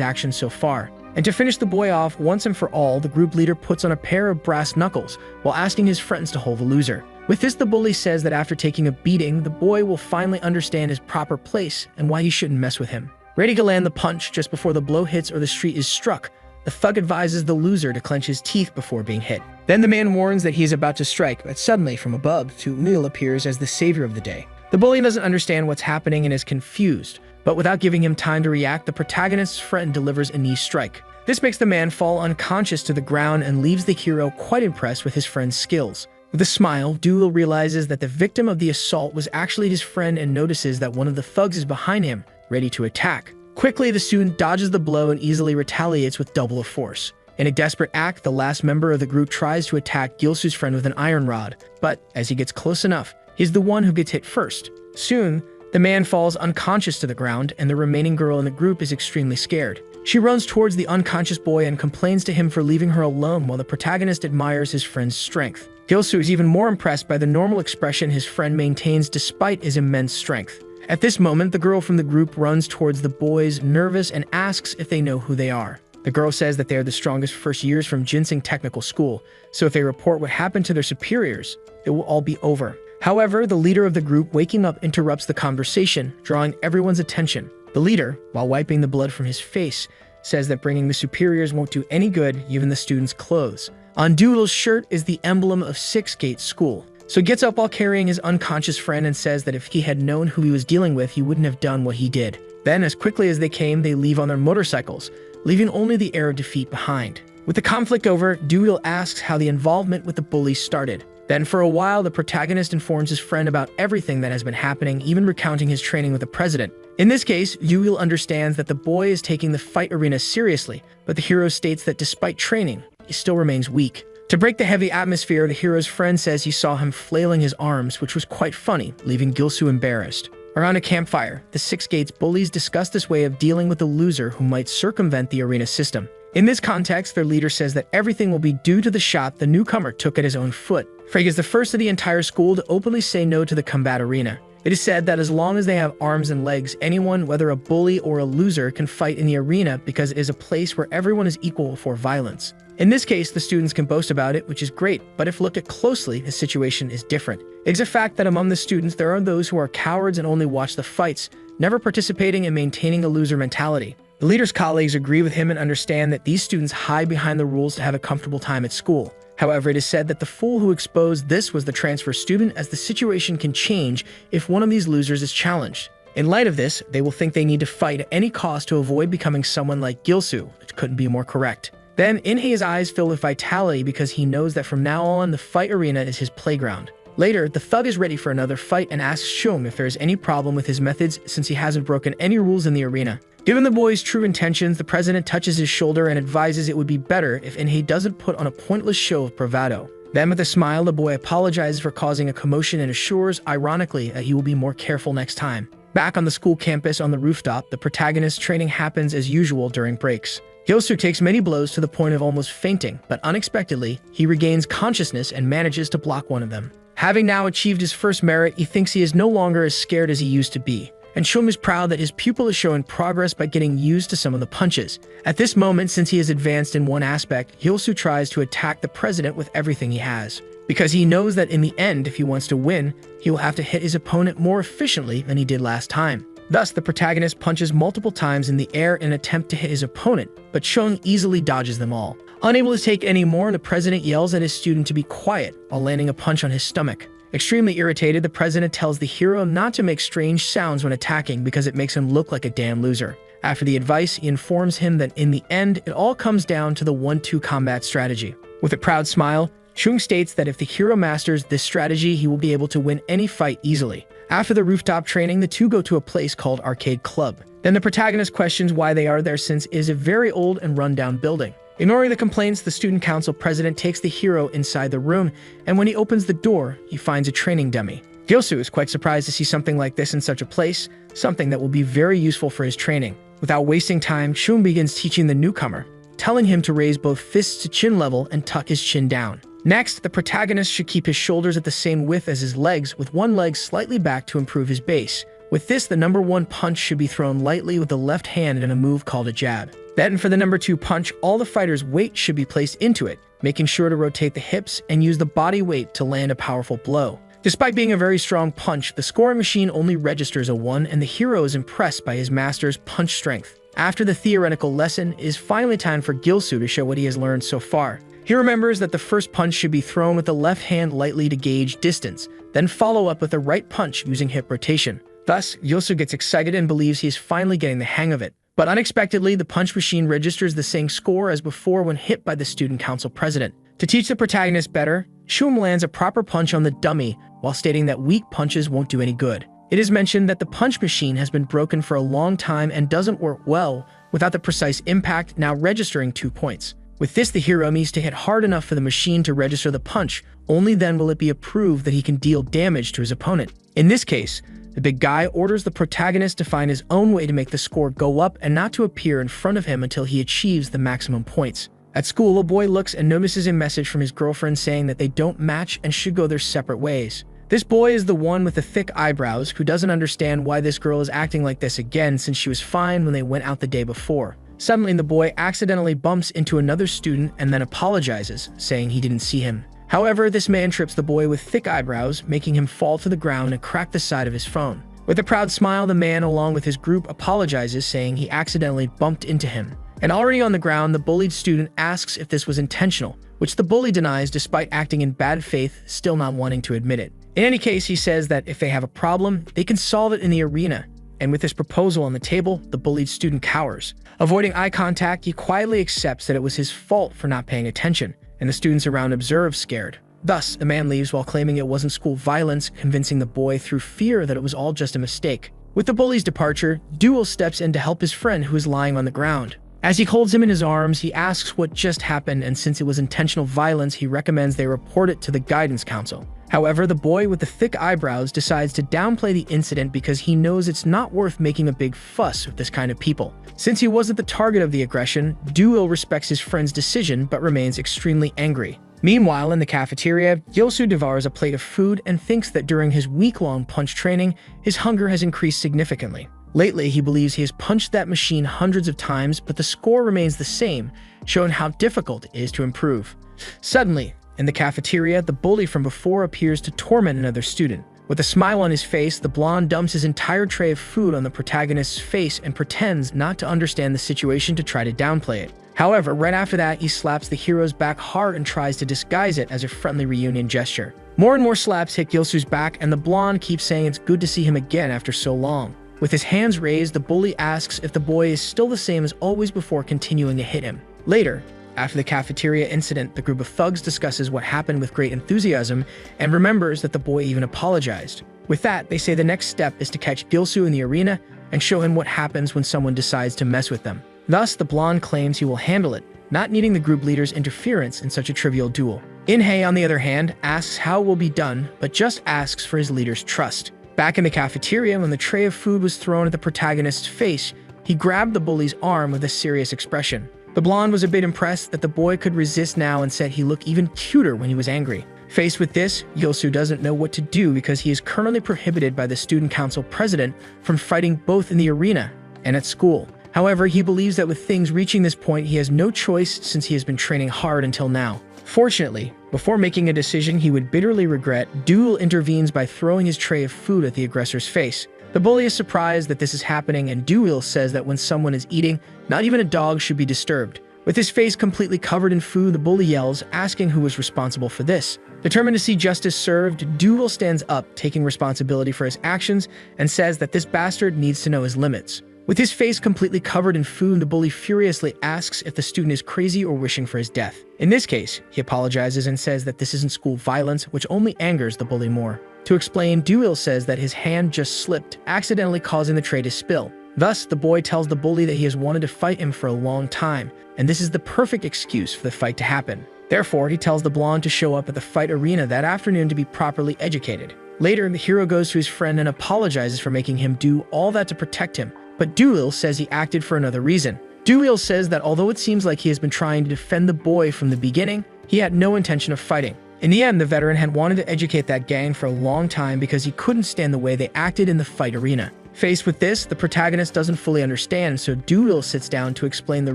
actions so far. And to finish the boy off once and for all, the group leader puts on a pair of brass knuckles while asking his friends to hold the loser. With this, the bully says that after taking a beating, the boy will finally understand his proper place and why he shouldn't mess with him. Ready to land the punch just before the blow hits or the street is struck, the thug advises the loser to clench his teeth before being hit. Then the man warns that he is about to strike, but suddenly from above, Tu'mil appears as the savior of the day. The bully doesn't understand what's happening and is confused, but without giving him time to react, the protagonist's friend delivers a knee strike. This makes the man fall unconscious to the ground and leaves the hero quite impressed with his friend's skills. With a smile, Doolittle realizes that the victim of the assault was actually his friend and notices that one of the thugs is behind him, ready to attack. Quickly, the student dodges the blow and easily retaliates with double the force. In a desperate act, the last member of the group tries to attack Gilsu's friend with an iron rod, but as he gets close enough, he's the one who gets hit first. Soon, the man falls unconscious to the ground, and the remaining girl in the group is extremely scared. She runs towards the unconscious boy and complains to him for leaving her alone while the protagonist admires his friend's strength. Gilsu is even more impressed by the normal expression his friend maintains despite his immense strength. At this moment, the girl from the group runs towards the boys, nervous, and asks if they know who they are. The girl says that they are the strongest first years from Ginseng Technical School, so if they report what happened to their superiors, it will all be over. However, the leader of the group waking up interrupts the conversation, drawing everyone's attention. The leader, while wiping the blood from his face, says that bringing the superiors won't do any good, even the students' clothes. On Doolittle's shirt is the emblem of Six Gate School. So he gets up while carrying his unconscious friend and says that if he had known who he was dealing with, he wouldn't have done what he did. Then, as quickly as they came, they leave on their motorcycles, leaving only the air of defeat behind. With the conflict over, Doolittle asks how the involvement with the bullies started. Then, for a while, the protagonist informs his friend about everything that has been happening, even recounting his training with the president. In this case, Doolittle understands that the boy is taking the fight arena seriously, but the hero states that despite training, he still remains weak. To break the heavy atmosphere, the hero's friend says he saw him flailing his arms, which was quite funny, leaving Gilsu embarrassed. Around a campfire, the Six Gates bullies discuss this way of dealing with the loser who might circumvent the arena system. In this context, their leader says that everything will be due to the shot the newcomer took at his own foot. Frege is the first of the entire school to openly say no to the combat arena. It is said that as long as they have arms and legs, anyone, whether a bully or a loser, can fight in the arena because it is a place where everyone is equal for violence. In this case, the students can boast about it, which is great, but if looked at closely, the situation is different. It is a fact that among the students, there are those who are cowards and only watch the fights, never participating and maintaining a loser mentality. The leader's colleagues agree with him and understand that these students hide behind the rules to have a comfortable time at school. However, it is said that the fool who exposed this was the transfer student, as the situation can change if one of these losers is challenged. In light of this, they will think they need to fight at any cost to avoid becoming someone like Gilsu, which couldn't be more correct. Then, Inhe's eyes fill with vitality because he knows that from now on, the fight arena is his playground. Later, the thug is ready for another fight and asks Shung if there is any problem with his methods since he hasn't broken any rules in the arena. Given the boy's true intentions, the president touches his shoulder and advises it would be better if Inhe doesn't put on a pointless show of bravado. Then, with a smile, the boy apologizes for causing a commotion and assures, ironically, that he will be more careful next time. Back on the school campus on the rooftop, the protagonist's training happens as usual during breaks. Gilsu takes many blows to the point of almost fainting, but unexpectedly, he regains consciousness and manages to block one of them. Having now achieved his first merit, he thinks he is no longer as scared as he used to be. And Shum is proud that his pupil is showing progress by getting used to some of the punches. At this moment, since he has advanced in one aspect, Gilsu tries to attack the president with everything he has. Because he knows that in the end, if he wants to win, he will have to hit his opponent more efficiently than he did last time. Thus, the protagonist punches multiple times in the air in an attempt to hit his opponent, but Shung easily dodges them all. Unable to take any more, the president yells at his student to be quiet while landing a punch on his stomach. Extremely irritated, the president tells the hero not to make strange sounds when attacking because it makes him look like a damn loser. After the advice, he informs him that in the end, it all comes down to the 1-2 combat strategy. With a proud smile, Chung states that if the hero masters this strategy, he will be able to win any fight easily. After the rooftop training, the two go to a place called Arcade Club. Then the protagonist questions why they are there since it is a very old and run-down building. Ignoring the complaints, the student council president takes the hero inside the room, and when he opens the door, he finds a training dummy. Gilsu is quite surprised to see something like this in such a place, something that will be very useful for his training. Without wasting time, Chung begins teaching the newcomer, telling him to raise both fists to chin level and tuck his chin down. Next, the protagonist should keep his shoulders at the same width as his legs, with one leg slightly back to improve his base. With this, the number 1 punch should be thrown lightly with the left hand in a move called a jab. Then for the number 2 punch, all the fighter's weight should be placed into it, making sure to rotate the hips and use the body weight to land a powerful blow. Despite being a very strong punch, the scoring machine only registers a 1, and the hero is impressed by his master's punch strength. After the theoretical lesson, it is finally time for Gilsu to show what he has learned so far. He remembers that the first punch should be thrown with the left hand lightly to gauge distance, then follow up with a right punch using hip rotation. Thus, Gilsu gets excited and believes he is finally getting the hang of it. But unexpectedly, the punch machine registers the same score as before when hit by the student council president. To teach the protagonist better, Shum lands a proper punch on the dummy while stating that weak punches won't do any good. It is mentioned that the punch machine has been broken for a long time and doesn't work well without the precise impact now registering 2 points. With this, the hero needs to hit hard enough for the machine to register the punch, only then will it be approved that he can deal damage to his opponent. In this case, the big guy orders the protagonist to find his own way to make the score go up and not to appear in front of him until he achieves the maximum points. At school, a boy looks and notices a message from his girlfriend saying that they don't match and should go their separate ways. This boy is the one with the thick eyebrows who doesn't understand why this girl is acting like this again since she was fine when they went out the day before. Suddenly, the boy accidentally bumps into another student and then apologizes, saying he didn't see him. However, this man trips the boy with thick eyebrows, making him fall to the ground and crack the side of his phone. With a proud smile, the man, along with his group, apologizes, saying he accidentally bumped into him. And already on the ground, the bullied student asks if this was intentional, which the bully denies despite acting in bad faith, still not wanting to admit it. In any case, he says that if they have a problem, they can solve it in the arena. And with this proposal on the table, the bullied student cowers. Avoiding eye contact, he quietly accepts that it was his fault for not paying attention, and the students around observe, scared. Thus, the man leaves while claiming it wasn't school violence, convincing the boy through fear that it was all just a mistake. With the bully's departure, Duel steps in to help his friend who is lying on the ground. As he holds him in his arms, he asks what just happened, and since it was intentional violence, he recommends they report it to the guidance council. However, the boy with the thick eyebrows decides to downplay the incident because he knows it's not worth making a big fuss with this kind of people. Since he wasn't the target of the aggression, Duel respects his friend's decision but remains extremely angry. Meanwhile, in the cafeteria, Gilsu devours a plate of food and thinks that during his week-long punch training, his hunger has increased significantly. Lately, he believes he has punched that machine hundreds of times, but the score remains the same, showing how difficult it is to improve. Suddenly, in the cafeteria, the bully from before appears to torment another student. With a smile on his face, the blonde dumps his entire tray of food on the protagonist's face and pretends not to understand the situation to try to downplay it. However, right after that, he slaps the hero's back hard and tries to disguise it as a friendly reunion gesture. More and more slaps hit Gilsu's back, and the blonde keeps saying it's good to see him again after so long. With his hands raised, the bully asks if the boy is still the same as always before continuing to hit him. Later, after the cafeteria incident, the group of thugs discusses what happened with great enthusiasm and remembers that the boy even apologized. With that, they say the next step is to catch Gilsu in the arena and show him what happens when someone decides to mess with them. Thus, the blonde claims he will handle it, not needing the group leader's interference in such a trivial duel. Inhei, on the other hand, asks how it will be done, but just asks for his leader's trust. Back in the cafeteria, when the tray of food was thrown at the protagonist's face, he grabbed the bully's arm with a serious expression. The blonde was a bit impressed that the boy could resist now and said he looked even cuter when he was angry. Faced with this, Gilsu doesn't know what to do because he is currently prohibited by the student council president from fighting both in the arena and at school. However, he believes that with things reaching this point, he has no choice since he has been training hard until now. Fortunately, before making a decision he would bitterly regret, Duel intervenes by throwing his tray of food at the aggressor's face. The bully is surprised that this is happening, and Duel says that when someone is eating, not even a dog should be disturbed. With his face completely covered in food, the bully yells, asking who was responsible for this. Determined to see justice served, Duel stands up, taking responsibility for his actions, and says that this bastard needs to know his limits. With his face completely covered in food, the bully furiously asks if the student is crazy or wishing for his death. In this case, he apologizes and says that this isn't school violence, which only angers the bully more. To explain, Duel says that his hand just slipped, accidentally causing the tray to spill. Thus, the boy tells the bully that he has wanted to fight him for a long time, and this is the perfect excuse for the fight to happen. Therefore, he tells the blonde to show up at the fight arena that afternoon to be properly educated. Later, the hero goes to his friend and apologizes for making him do all that to protect him, but Duel says he acted for another reason. Duel says that although it seems like he has been trying to defend the boy from the beginning, he had no intention of fighting. In the end, the veteran had wanted to educate that gang for a long time because he couldn't stand the way they acted in the fight arena. Faced with this, the protagonist doesn't fully understand, so Duel sits down to explain the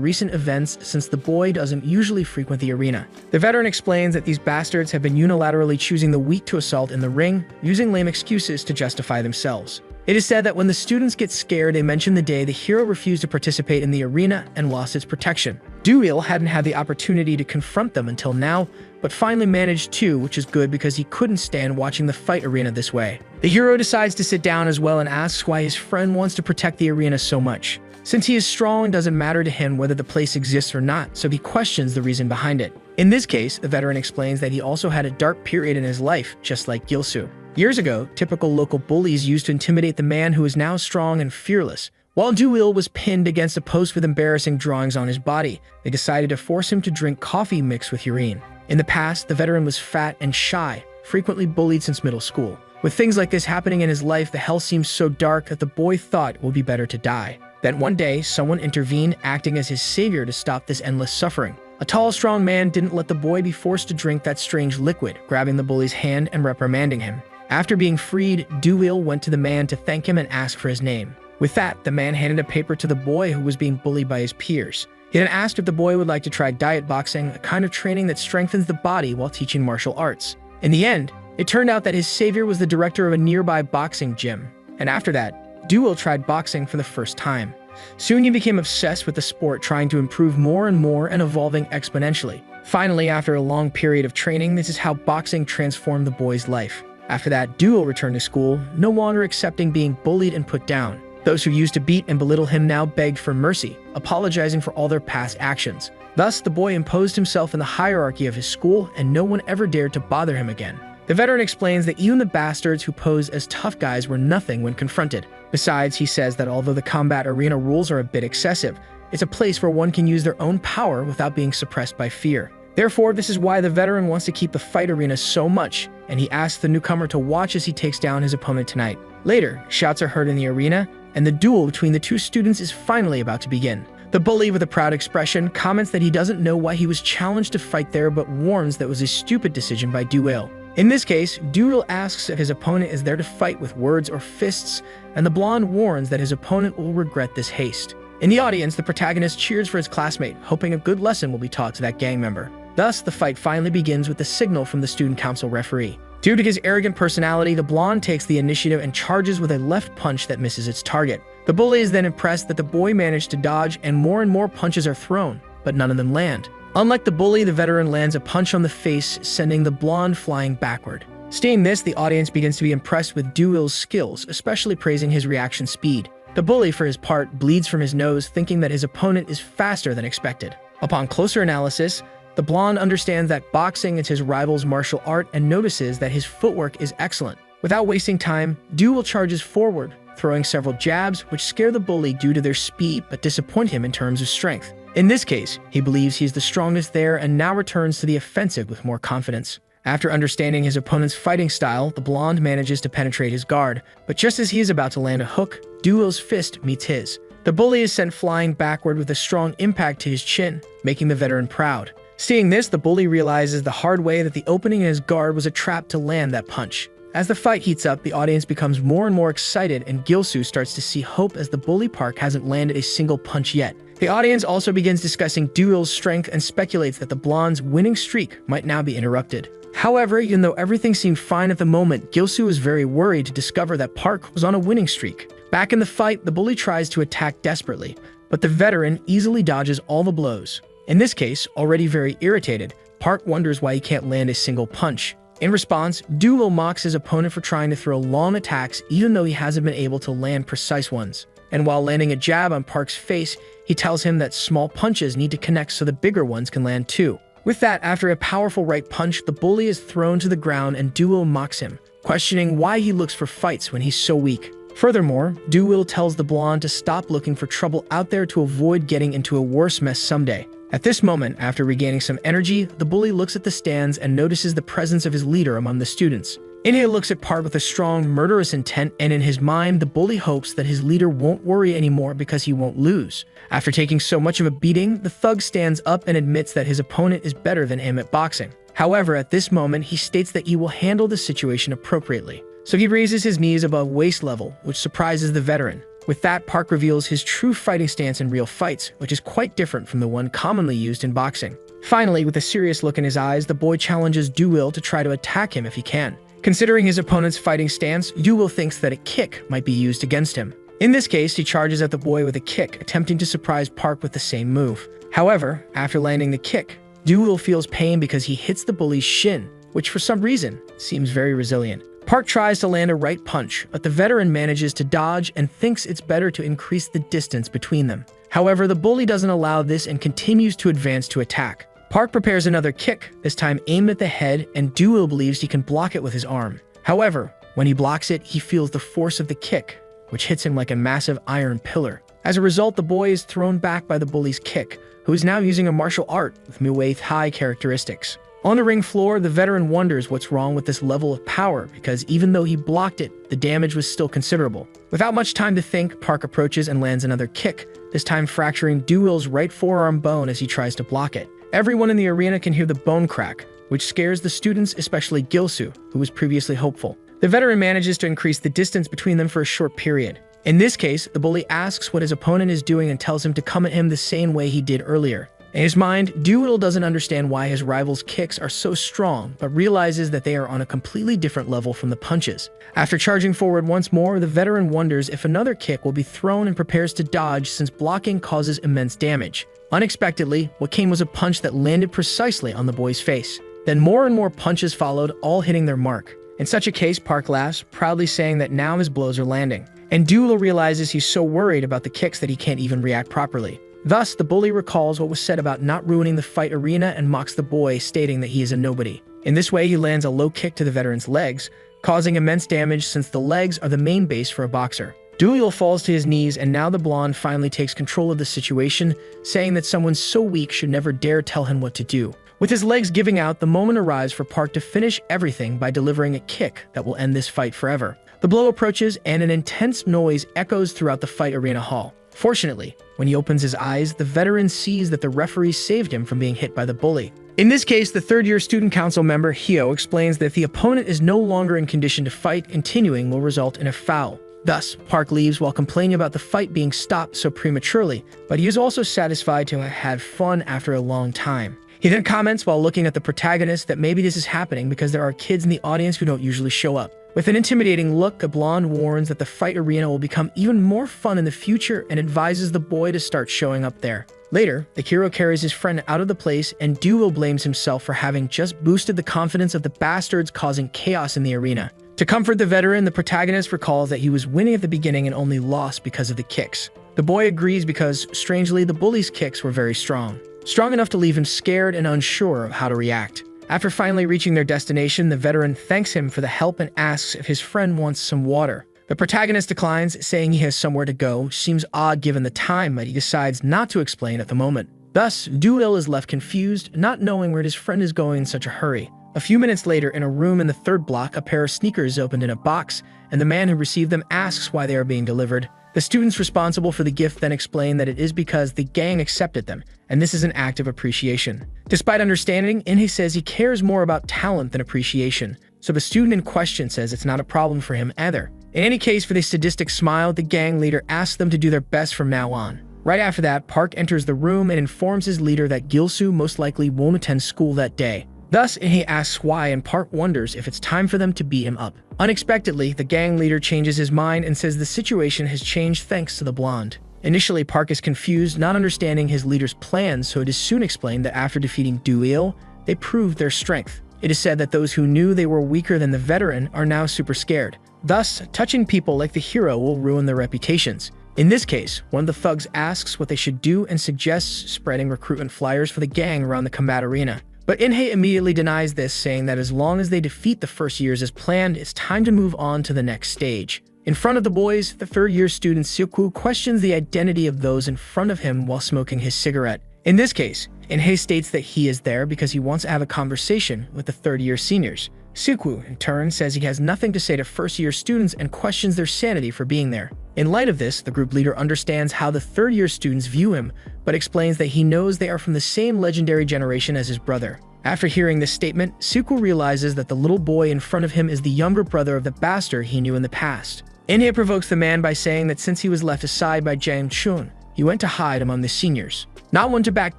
recent events since the boy doesn't usually frequent the arena. The veteran explains that these bastards have been unilaterally choosing the weak to assault in the ring, using lame excuses to justify themselves. It is said that when the students get scared, they mention the day the hero refused to participate in the arena and lost its protection. Duel hadn't had the opportunity to confront them until now, but finally managed to, which is good because he couldn't stand watching the fight arena this way. The hero decides to sit down as well and asks why his friend wants to protect the arena so much. Since he is strong, it doesn't matter to him whether the place exists or not, so he questions the reason behind it. In this case, the veteran explains that he also had a dark period in his life, just like Gilsu. Years ago, typical local bullies used to intimidate the man who is now strong and fearless. While Duel was pinned against a post with embarrassing drawings on his body, they decided to force him to drink coffee mixed with urine. In the past, the veteran was fat and shy, frequently bullied since middle school. With things like this happening in his life, the hell seemed so dark that the boy thought it would be better to die. Then one day, someone intervened, acting as his savior to stop this endless suffering. A tall, strong man didn't let the boy be forced to drink that strange liquid, grabbing the bully's hand and reprimanding him. After being freed, Duel went to the man to thank him and ask for his name. With that, the man handed a paper to the boy who was being bullied by his peers. He then asked if the boy would like to try diet boxing, a kind of training that strengthens the body while teaching martial arts. In the end, it turned out that his savior was the director of a nearby boxing gym. And after that, Duel tried boxing for the first time. Soon he became obsessed with the sport, trying to improve more and more and evolving exponentially. Finally, after a long period of training, this is how boxing transformed the boy's life. After that, Duel returned to school, no longer accepting being bullied and put down. Those who used to beat and belittle him now begged for mercy, apologizing for all their past actions. Thus, the boy imposed himself in the hierarchy of his school, and no one ever dared to bother him again. The veteran explains that even the bastards who posed as tough guys were nothing when confronted. Besides, he says that although the combat arena rules are a bit excessive, it's a place where one can use their own power without being suppressed by fear. Therefore, this is why the veteran wants to keep the fight arena so much, and he asks the newcomer to watch as he takes down his opponent tonight. Later, shouts are heard in the arena, and the duel between the two students is finally about to begin. The bully, with a proud expression, comments that he doesn't know why he was challenged to fight there, but warns that it was a stupid decision by Duel. In this case, Duel asks if his opponent is there to fight with words or fists, and the blonde warns that his opponent will regret this haste. In the audience, the protagonist cheers for his classmate, hoping a good lesson will be taught to that gang member. Thus, the fight finally begins with the signal from the student council referee. Due to his arrogant personality, the blonde takes the initiative and charges with a left punch that misses its target. The bully is then impressed that the boy managed to dodge, and more punches are thrown, but none of them land. Unlike the bully, the veteran lands a punch on the face, sending the blonde flying backward. Seeing this, the audience begins to be impressed with Duel's skills, especially praising his reaction speed. The bully, for his part, bleeds from his nose, thinking that his opponent is faster than expected. Upon closer analysis, the blonde understands that boxing is his rival's martial art and notices that his footwork is excellent. Without wasting time, Duel charges forward, throwing several jabs which scare the bully due to their speed but disappoint him in terms of strength. In this case, he believes he is the strongest there and now returns to the offensive with more confidence. After understanding his opponent's fighting style, the blonde manages to penetrate his guard, but just as he is about to land a hook, Duel's fist meets his. The bully is sent flying backward with a strong impact to his chin, making the veteran proud. Seeing this, the bully realizes the hard way that the opening in his guard was a trap to land that punch. As the fight heats up, the audience becomes more and more excited, and Gilsu starts to see hope as the bully park hasn't landed a single punch yet. The audience also begins discussing Duel's strength and speculates that the blonde's winning streak might now be interrupted. However, even though everything seemed fine at the moment, Gilsu was very worried to discover that Park was on a winning streak. Back in the fight, the bully tries to attack desperately, but the veteran easily dodges all the blows. In this case, already very irritated, Park wonders why he can't land a single punch. In response, Do-il mocks his opponent for trying to throw long attacks even though he hasn't been able to land precise ones. And while landing a jab on Park's face, he tells him that small punches need to connect so the bigger ones can land too. With that, after a powerful right punch, the bully is thrown to the ground and Do-il mocks him, questioning why he looks for fights when he's so weak. Furthermore, Do-il tells the blonde to stop looking for trouble out there to avoid getting into a worse mess someday. At this moment, after regaining some energy, the bully looks at the stands and notices the presence of his leader among the students. Enro looks at Park with a strong, murderous intent, and in his mind, the bully hopes that his leader won't worry anymore because he won't lose. After taking so much of a beating, the thug stands up and admits that his opponent is better than him at boxing. However, at this moment, he states that he will handle the situation appropriately. So he raises his knees above waist level, which surprises the veteran. With that, Park reveals his true fighting stance in real fights, which is quite different from the one commonly used in boxing. Finally, with a serious look in his eyes, the boy challenges Do-il to try to attack him if he can. Considering his opponent's fighting stance, Do-il thinks that a kick might be used against him. In this case, he charges at the boy with a kick, attempting to surprise Park with the same move. However, after landing the kick, Do-il feels pain because he hits the bully's shin, which for some reason seems very resilient. Park tries to land a right punch, but the veteran manages to dodge and thinks it's better to increase the distance between them. However, the bully doesn't allow this and continues to advance to attack. Park prepares another kick, this time aimed at the head, and Do-il believes he can block it with his arm. However, when he blocks it, he feels the force of the kick, which hits him like a massive iron pillar. As a result, the boy is thrown back by the bully's kick, who is now using a martial art with Muay Thai characteristics. On the ring floor, the veteran wonders what's wrong with this level of power because even though he blocked it, the damage was still considerable. Without much time to think, Park approaches and lands another kick, this time fracturing Do-il's right forearm bone as he tries to block it. Everyone in the arena can hear the bone crack, which scares the students, especially Gilsu, who was previously hopeful. The veteran manages to increase the distance between them for a short period. In this case, the bully asks what his opponent is doing and tells him to come at him the same way he did earlier. In his mind, Do-il doesn't understand why his rival's kicks are so strong, but realizes that they are on a completely different level from the punches. After charging forward once more, the veteran wonders if another kick will be thrown and prepares to dodge since blocking causes immense damage. Unexpectedly, what came was a punch that landed precisely on the boy's face. Then more and more punches followed, all hitting their mark. In such a case, Park laughs, proudly saying that now his blows are landing. And Do-il realizes he's so worried about the kicks that he can't even react properly. Thus, the bully recalls what was said about not ruining the fight arena and mocks the boy, stating that he is a nobody. In this way, he lands a low kick to the veteran's legs, causing immense damage since the legs are the main base for a boxer. Do-il falls to his knees, and now the blonde finally takes control of the situation, saying that someone so weak should never dare tell him what to do. With his legs giving out, the moment arrives for Park to finish everything by delivering a kick that will end this fight forever. The blow approaches, and an intense noise echoes throughout the fight arena hall. Fortunately, when he opens his eyes, the veteran sees that the referee saved him from being hit by the bully. In this case, the third-year student council member, Hyo, explains that if the opponent is no longer in condition to fight, continuing will result in a foul. Thus, Park leaves while complaining about the fight being stopped so prematurely, but he is also satisfied to have had fun after a long time. He then comments while looking at the protagonist that maybe this is happening because there are kids in the audience who don't usually show up. With an intimidating look, the blonde warns that the fight arena will become even more fun in the future and advises the boy to start showing up there. Later, the hero carries his friend out of the place, and Do-il blames himself for having just boosted the confidence of the bastards, causing chaos in the arena. To comfort the veteran, the protagonist recalls that he was winning at the beginning and only lost because of the kicks. The boy agrees because, strangely, the bully's kicks were very strong. Strong enough to leave him scared and unsure of how to react. After finally reaching their destination, the veteran thanks him for the help and asks if his friend wants some water. The protagonist declines, saying he has somewhere to go. Seems odd given the time, but he decides not to explain at the moment. Thus, Do-il is left confused, not knowing where his friend is going in such a hurry. A few minutes later, in a room in the third block, a pair of sneakers is opened in a box, and the man who received them asks why they are being delivered. The students responsible for the gift then explain that it is because the gang accepted them, and this is an act of appreciation. Despite understanding, Inhe says he cares more about talent than appreciation, so the student in question says it's not a problem for him either. In any case, with a sadistic smile, the gang leader asks them to do their best from now on. Right after that, Park enters the room and informs his leader that Gilsu most likely won't attend school that day. Thus, Inhe asks why, and Park wonders if it's time for them to beat him up. Unexpectedly, the gang leader changes his mind and says the situation has changed thanks to the blonde. Initially, Park is confused, not understanding his leader's plans, so it is soon explained that after defeating Do-il, they proved their strength. It is said that those who knew they were weaker than the veteran are now super scared. Thus, touching people like the hero will ruin their reputations. In this case, one of the thugs asks what they should do and suggests spreading recruitment flyers for the gang around the combat arena. But Inhei immediately denies this, saying that as long as they defeat the first years as planned, it's time to move on to the next stage. In front of the boys, the third-year student Siku questions the identity of those in front of him while smoking his cigarette. In this case, Inhei states that he is there because he wants to have a conversation with the third-year seniors. Siku, in turn, says he has nothing to say to first-year students and questions their sanity for being there. In light of this, the group leader understands how the third-year students view him, but explains that he knows they are from the same legendary generation as his brother. After hearing this statement, Siku realizes that the little boy in front of him is the younger brother of the bastard he knew in the past. Inhei provokes the man by saying that since he was left aside by Jang Chun, he went to hide among the seniors. Not one to back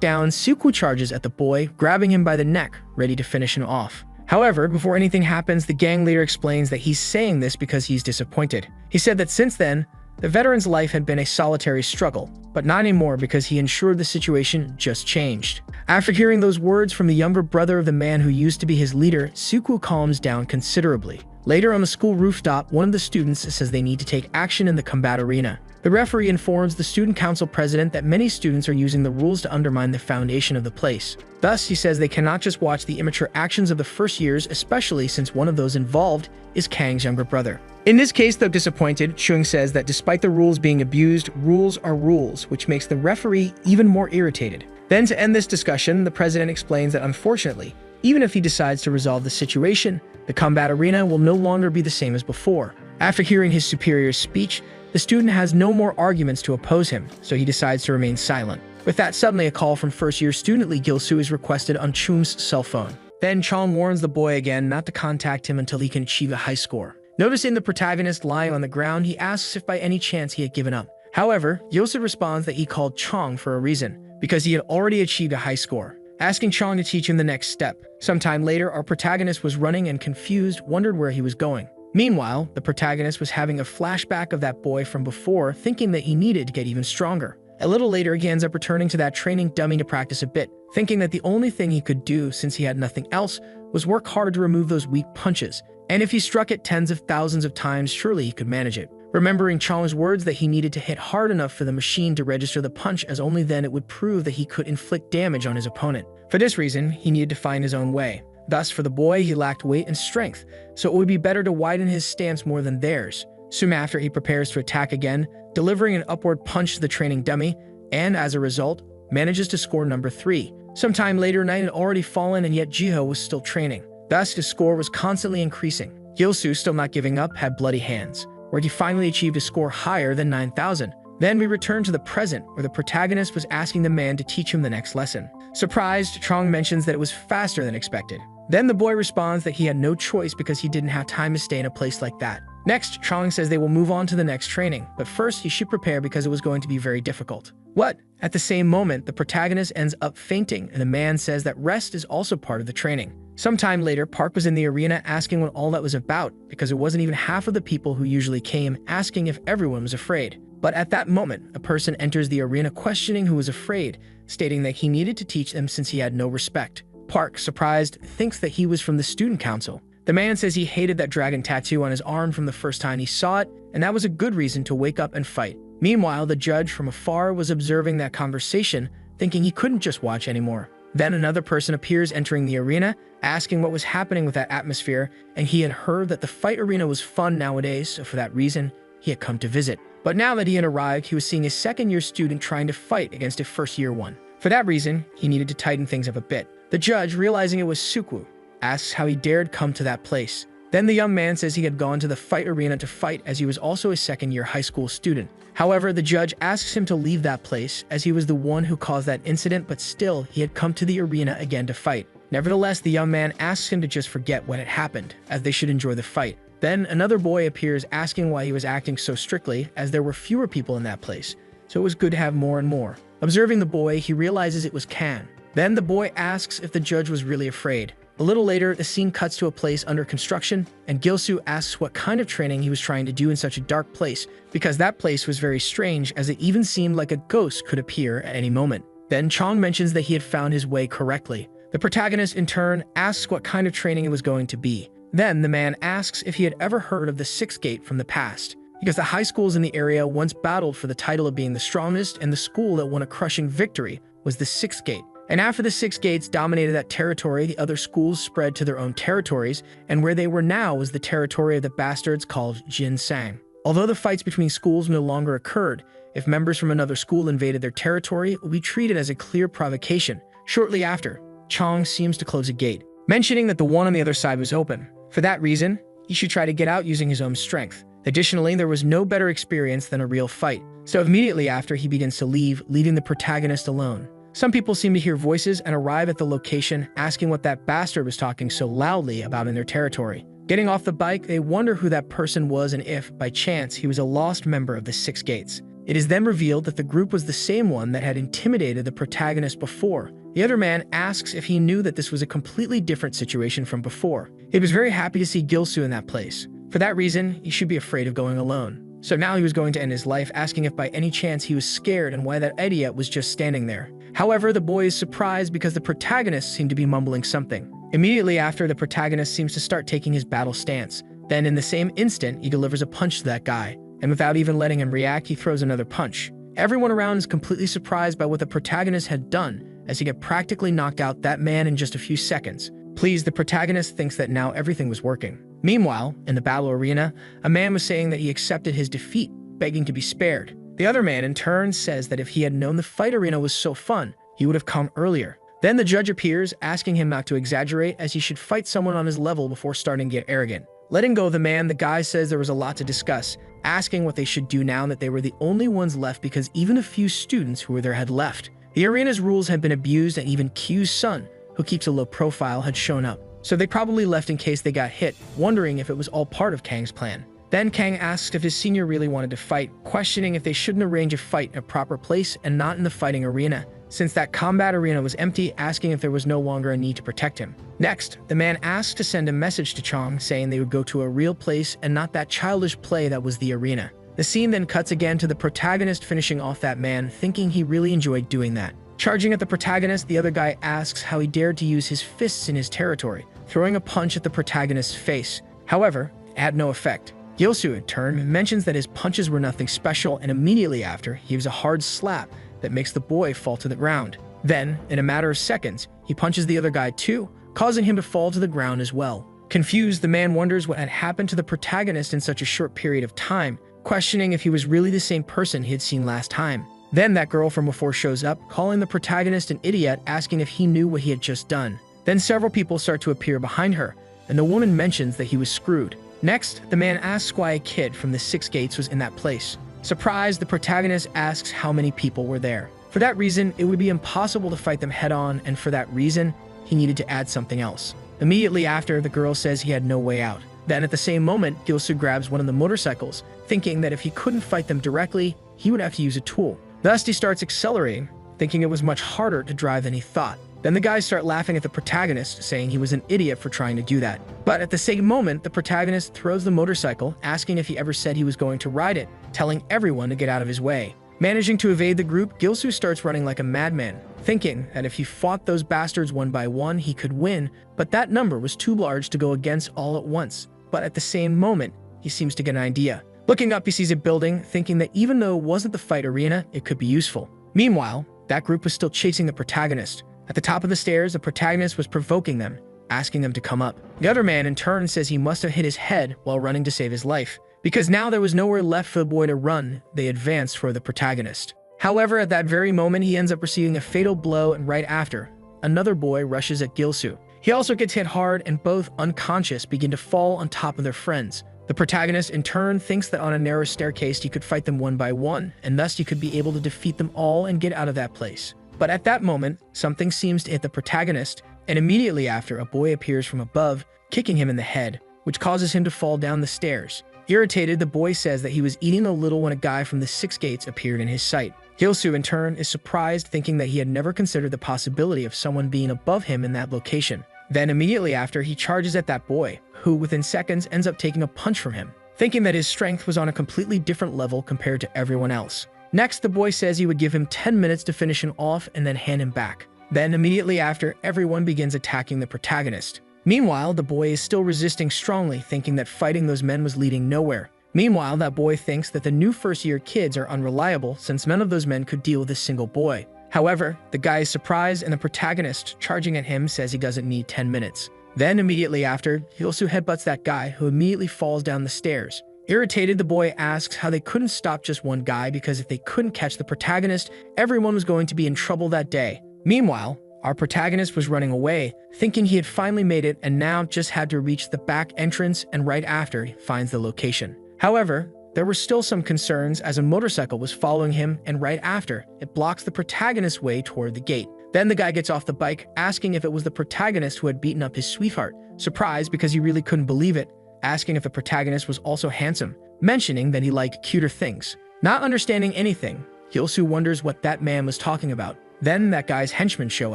down, Siku charges at the boy, grabbing him by the neck, ready to finish him off. However, before anything happens, the gang leader explains that he's saying this because he's disappointed. He said that since then, the veteran's life had been a solitary struggle, but not anymore because he ensured the situation just changed. After hearing those words from the younger brother of the man who used to be his leader, Siku calms down considerably. Later on the school rooftop, one of the students says they need to take action in the combat arena. The referee informs the student council president that many students are using the rules to undermine the foundation of the place. Thus, he says they cannot just watch the immature actions of the first years, especially since one of those involved is Kang's younger brother. In this case, though disappointed, Chung says that despite the rules being abused, rules are rules, which makes the referee even more irritated. Then, to end this discussion, the president explains that unfortunately, even if he decides to resolve the situation, the combat arena will no longer be the same as before. After hearing his superior's speech, the student has no more arguments to oppose him, so he decides to remain silent. With that, suddenly a call from first-year student Lee Gil-soo is requested on Chum's cell phone. Then Chong warns the boy again not to contact him until he can achieve a high score. Noticing the protagonist lying on the ground, he asks if by any chance he had given up. However, Gil-soo responds that he called Chong for a reason, because he had already achieved a high score, asking Chong to teach him the next step. Sometime later, our protagonist was running and confused, wondered where he was going. Meanwhile, the protagonist was having a flashback of that boy from before, thinking that he needed to get even stronger. A little later, he ends up returning to that training dummy to practice a bit, thinking that the only thing he could do, since he had nothing else, was work hard to remove those weak punches, and if he struck it tens of thousands of times, surely he could manage it. Remembering Chong's words that he needed to hit hard enough for the machine to register the punch, as only then it would prove that he could inflict damage on his opponent. For this reason, he needed to find his own way. Thus, for the boy, he lacked weight and strength, so it would be better to widen his stance more than theirs. Soon after, he prepares to attack again, delivering an upward punch to the training dummy, and as a result, manages to score number 3. Sometime later, night had already fallen, and yet Jiho was still training. Thus, his score was constantly increasing. Gil-soo, still not giving up, had bloody hands, where he finally achieved a score higher than 9,000. Then we return to the present, where the protagonist was asking the man to teach him the next lesson. Surprised, Chong mentions that it was faster than expected. Then the boy responds that he had no choice because he didn't have time to stay in a place like that. Next, Chong says they will move on to the next training, but first he should prepare because it was going to be very difficult. What? At the same moment, the protagonist ends up fainting, and the man says that rest is also part of the training. Sometime later, Park was in the arena asking what all that was about, because it wasn't even half of the people who usually came, asking if everyone was afraid. But at that moment, a person enters the arena questioning who was afraid, stating that he needed to teach them since he had no respect. Park, surprised, thinks that he was from the student council. The man says he hated that dragon tattoo on his arm from the first time he saw it, and that was a good reason to wake up and fight. Meanwhile, the judge from afar was observing that conversation, thinking he couldn't just watch anymore. Then another person appears entering the arena, asking what was happening with that atmosphere, and he had heard that the fight arena was fun nowadays, so for that reason, he had come to visit. But now that he had arrived, he was seeing a second-year student trying to fight against a first-year one. For that reason, he needed to tighten things up a bit. The judge, realizing it was Sukwu, asks how he dared come to that place. Then the young man says he had gone to the fight arena to fight as he was also a second-year high school student. However, the judge asks him to leave that place as he was the one who caused that incident, but still, he had come to the arena again to fight. Nevertheless, the young man asks him to just forget what had happened, as they should enjoy the fight. Then another boy appears asking why he was acting so strictly, as there were fewer people in that place, so it was good to have more and more. Observing the boy, he realizes it was Kan. Then the boy asks if the judge was really afraid. A little later, the scene cuts to a place under construction, and Gil-soo asks what kind of training he was trying to do in such a dark place, because that place was very strange, as it even seemed like a ghost could appear at any moment. Then Chong mentions that he had found his way correctly. The protagonist, in turn, asks what kind of training it was going to be. Then, the man asks if he had ever heard of the Sixth Gate from the past, because the high schools in the area once battled for the title of being the strongest, and the school that won a crushing victory was the Sixth Gate. And after the Six Gates dominated that territory, the other schools spread to their own territories, and where they were now was the territory of the bastards called Jin Sang. Although the fights between schools no longer occurred, if members from another school invaded their territory, it would be treated as a clear provocation. Shortly after, Chong seems to close a gate, mentioning that the one on the other side was open. For that reason, he should try to get out using his own strength. Additionally, there was no better experience than a real fight, so immediately after he begins to leave, leaving the protagonist alone. Some people seem to hear voices and arrive at the location asking what that bastard was talking so loudly about in their territory. Getting off the bike, they wonder who that person was and if, by chance, he was a lost member of the Six Gates. It is then revealed that the group was the same one that had intimidated the protagonist before. The other man asks if he knew that this was a completely different situation from before. He was very happy to see Gilsu in that place. For that reason, he should be afraid of going alone. So now he was going to end his life, asking if by any chance he was scared and why that idiot was just standing there. However, the boy is surprised because the protagonist seemed to be mumbling something. Immediately after, the protagonist seems to start taking his battle stance. Then, in the same instant, he delivers a punch to that guy. And without even letting him react, he throws another punch. Everyone around is completely surprised by what the protagonist had done, as he had practically knocked out that man in just a few seconds. Pleased, the protagonist thinks that now everything was working. Meanwhile, in the battle arena, a man was saying that he accepted his defeat, begging to be spared. The other man, in turn, says that if he had known the fight arena was so fun, he would have come earlier. Then the judge appears, asking him not to exaggerate, as he should fight someone on his level before starting to get arrogant. Letting go of the man, the guy says there was a lot to discuss, asking what they should do now that they were the only ones left because even a few students who were there had left. The arena's rules had been abused, and even Q's son, who keeps a low profile, had shown up. So they probably left in case they got hit, wondering if it was all part of Kang's plan. Then Kang asks if his senior really wanted to fight, questioning if they shouldn't arrange a fight in a proper place and not in the fighting arena, since that combat arena was empty, asking if there was no longer a need to protect him. Next, the man asks to send a message to Chong saying they would go to a real place and not that childish play that was the arena. The scene then cuts again to the protagonist finishing off that man, thinking he really enjoyed doing that. Charging at the protagonist, the other guy asks how he dared to use his fists in his territory, throwing a punch at the protagonist's face. However, it had no effect. Gilsu, in turn, mentions that his punches were nothing special, and immediately after, he gives a hard slap that makes the boy fall to the ground. Then, in a matter of seconds, he punches the other guy too, causing him to fall to the ground as well. Confused, the man wonders what had happened to the protagonist in such a short period of time, questioning if he was really the same person he had seen last time. Then that girl from before shows up, calling the protagonist an idiot, asking if he knew what he had just done. Then several people start to appear behind her, and the woman mentions that he was screwed. Next, the man asks why a kid from the Six Gates was in that place. Surprised, the protagonist asks how many people were there. For that reason, it would be impossible to fight them head-on, and for that reason, he needed to add something else. Immediately after, the girl says he had no way out. Then at the same moment, Gilsu grabs one of the motorcycles, thinking that if he couldn't fight them directly, he would have to use a tool. Thus, he starts accelerating, thinking it was much harder to drive than he thought. Then the guys start laughing at the protagonist, saying he was an idiot for trying to do that. But at the same moment, the protagonist throws the motorcycle, asking if he ever said he was going to ride it, telling everyone to get out of his way. Managing to evade the group, Gilsu starts running like a madman, thinking that if he fought those bastards one by one, he could win, but that number was too large to go against all at once. But at the same moment, he seems to get an idea. Looking up, he sees a building, thinking that even though it wasn't the fight arena, it could be useful. Meanwhile, that group was still chasing the protagonist. At the top of the stairs, the protagonist was provoking them, asking them to come up. The other man, in turn, says he must have hit his head while running to save his life. Because now there was nowhere left for the boy to run, they advanced for the protagonist. However, at that very moment, he ends up receiving a fatal blow, and right after, another boy rushes at Gilsu. He also gets hit hard, and both, unconscious, begin to fall on top of their friends. The protagonist, in turn, thinks that on a narrow staircase he could fight them one by one, and thus he could be able to defeat them all and get out of that place. But at that moment, something seems to hit the protagonist, and immediately after, a boy appears from above, kicking him in the head, which causes him to fall down the stairs. Irritated, the boy says that he was eating a little when a guy from the Six Gates appeared in his sight. Gilsu, in turn, is surprised, thinking that he had never considered the possibility of someone being above him in that location. Then immediately after, he charges at that boy, who within seconds ends up taking a punch from him, thinking that his strength was on a completely different level compared to everyone else. Next, the boy says he would give him 10 minutes to finish him off and then hand him back. Then, immediately after, everyone begins attacking the protagonist. Meanwhile, the boy is still resisting strongly, thinking that fighting those men was leading nowhere. Meanwhile, that boy thinks that the new first-year kids are unreliable since none of those men could deal with a single boy. However, the guy is surprised and the protagonist, charging at him, says he doesn't need 10 minutes. Then, immediately after, Gilsu headbutts that guy, who immediately falls down the stairs. Irritated, the boy asks how they couldn't stop just one guy because if they couldn't catch the protagonist, everyone was going to be in trouble that day. Meanwhile, our protagonist was running away, thinking he had finally made it and now just had to reach the back entrance, and right after, he finds the location. However, there were still some concerns as a motorcycle was following him, and right after, it blocks the protagonist's way toward the gate. Then the guy gets off the bike, asking if it was the protagonist who had beaten up his sweetheart, surprised because he really couldn't believe it, asking if the protagonist was also handsome, mentioning that he liked cuter things. Not understanding anything, Gilsu wonders what that man was talking about. Then that guy's henchmen show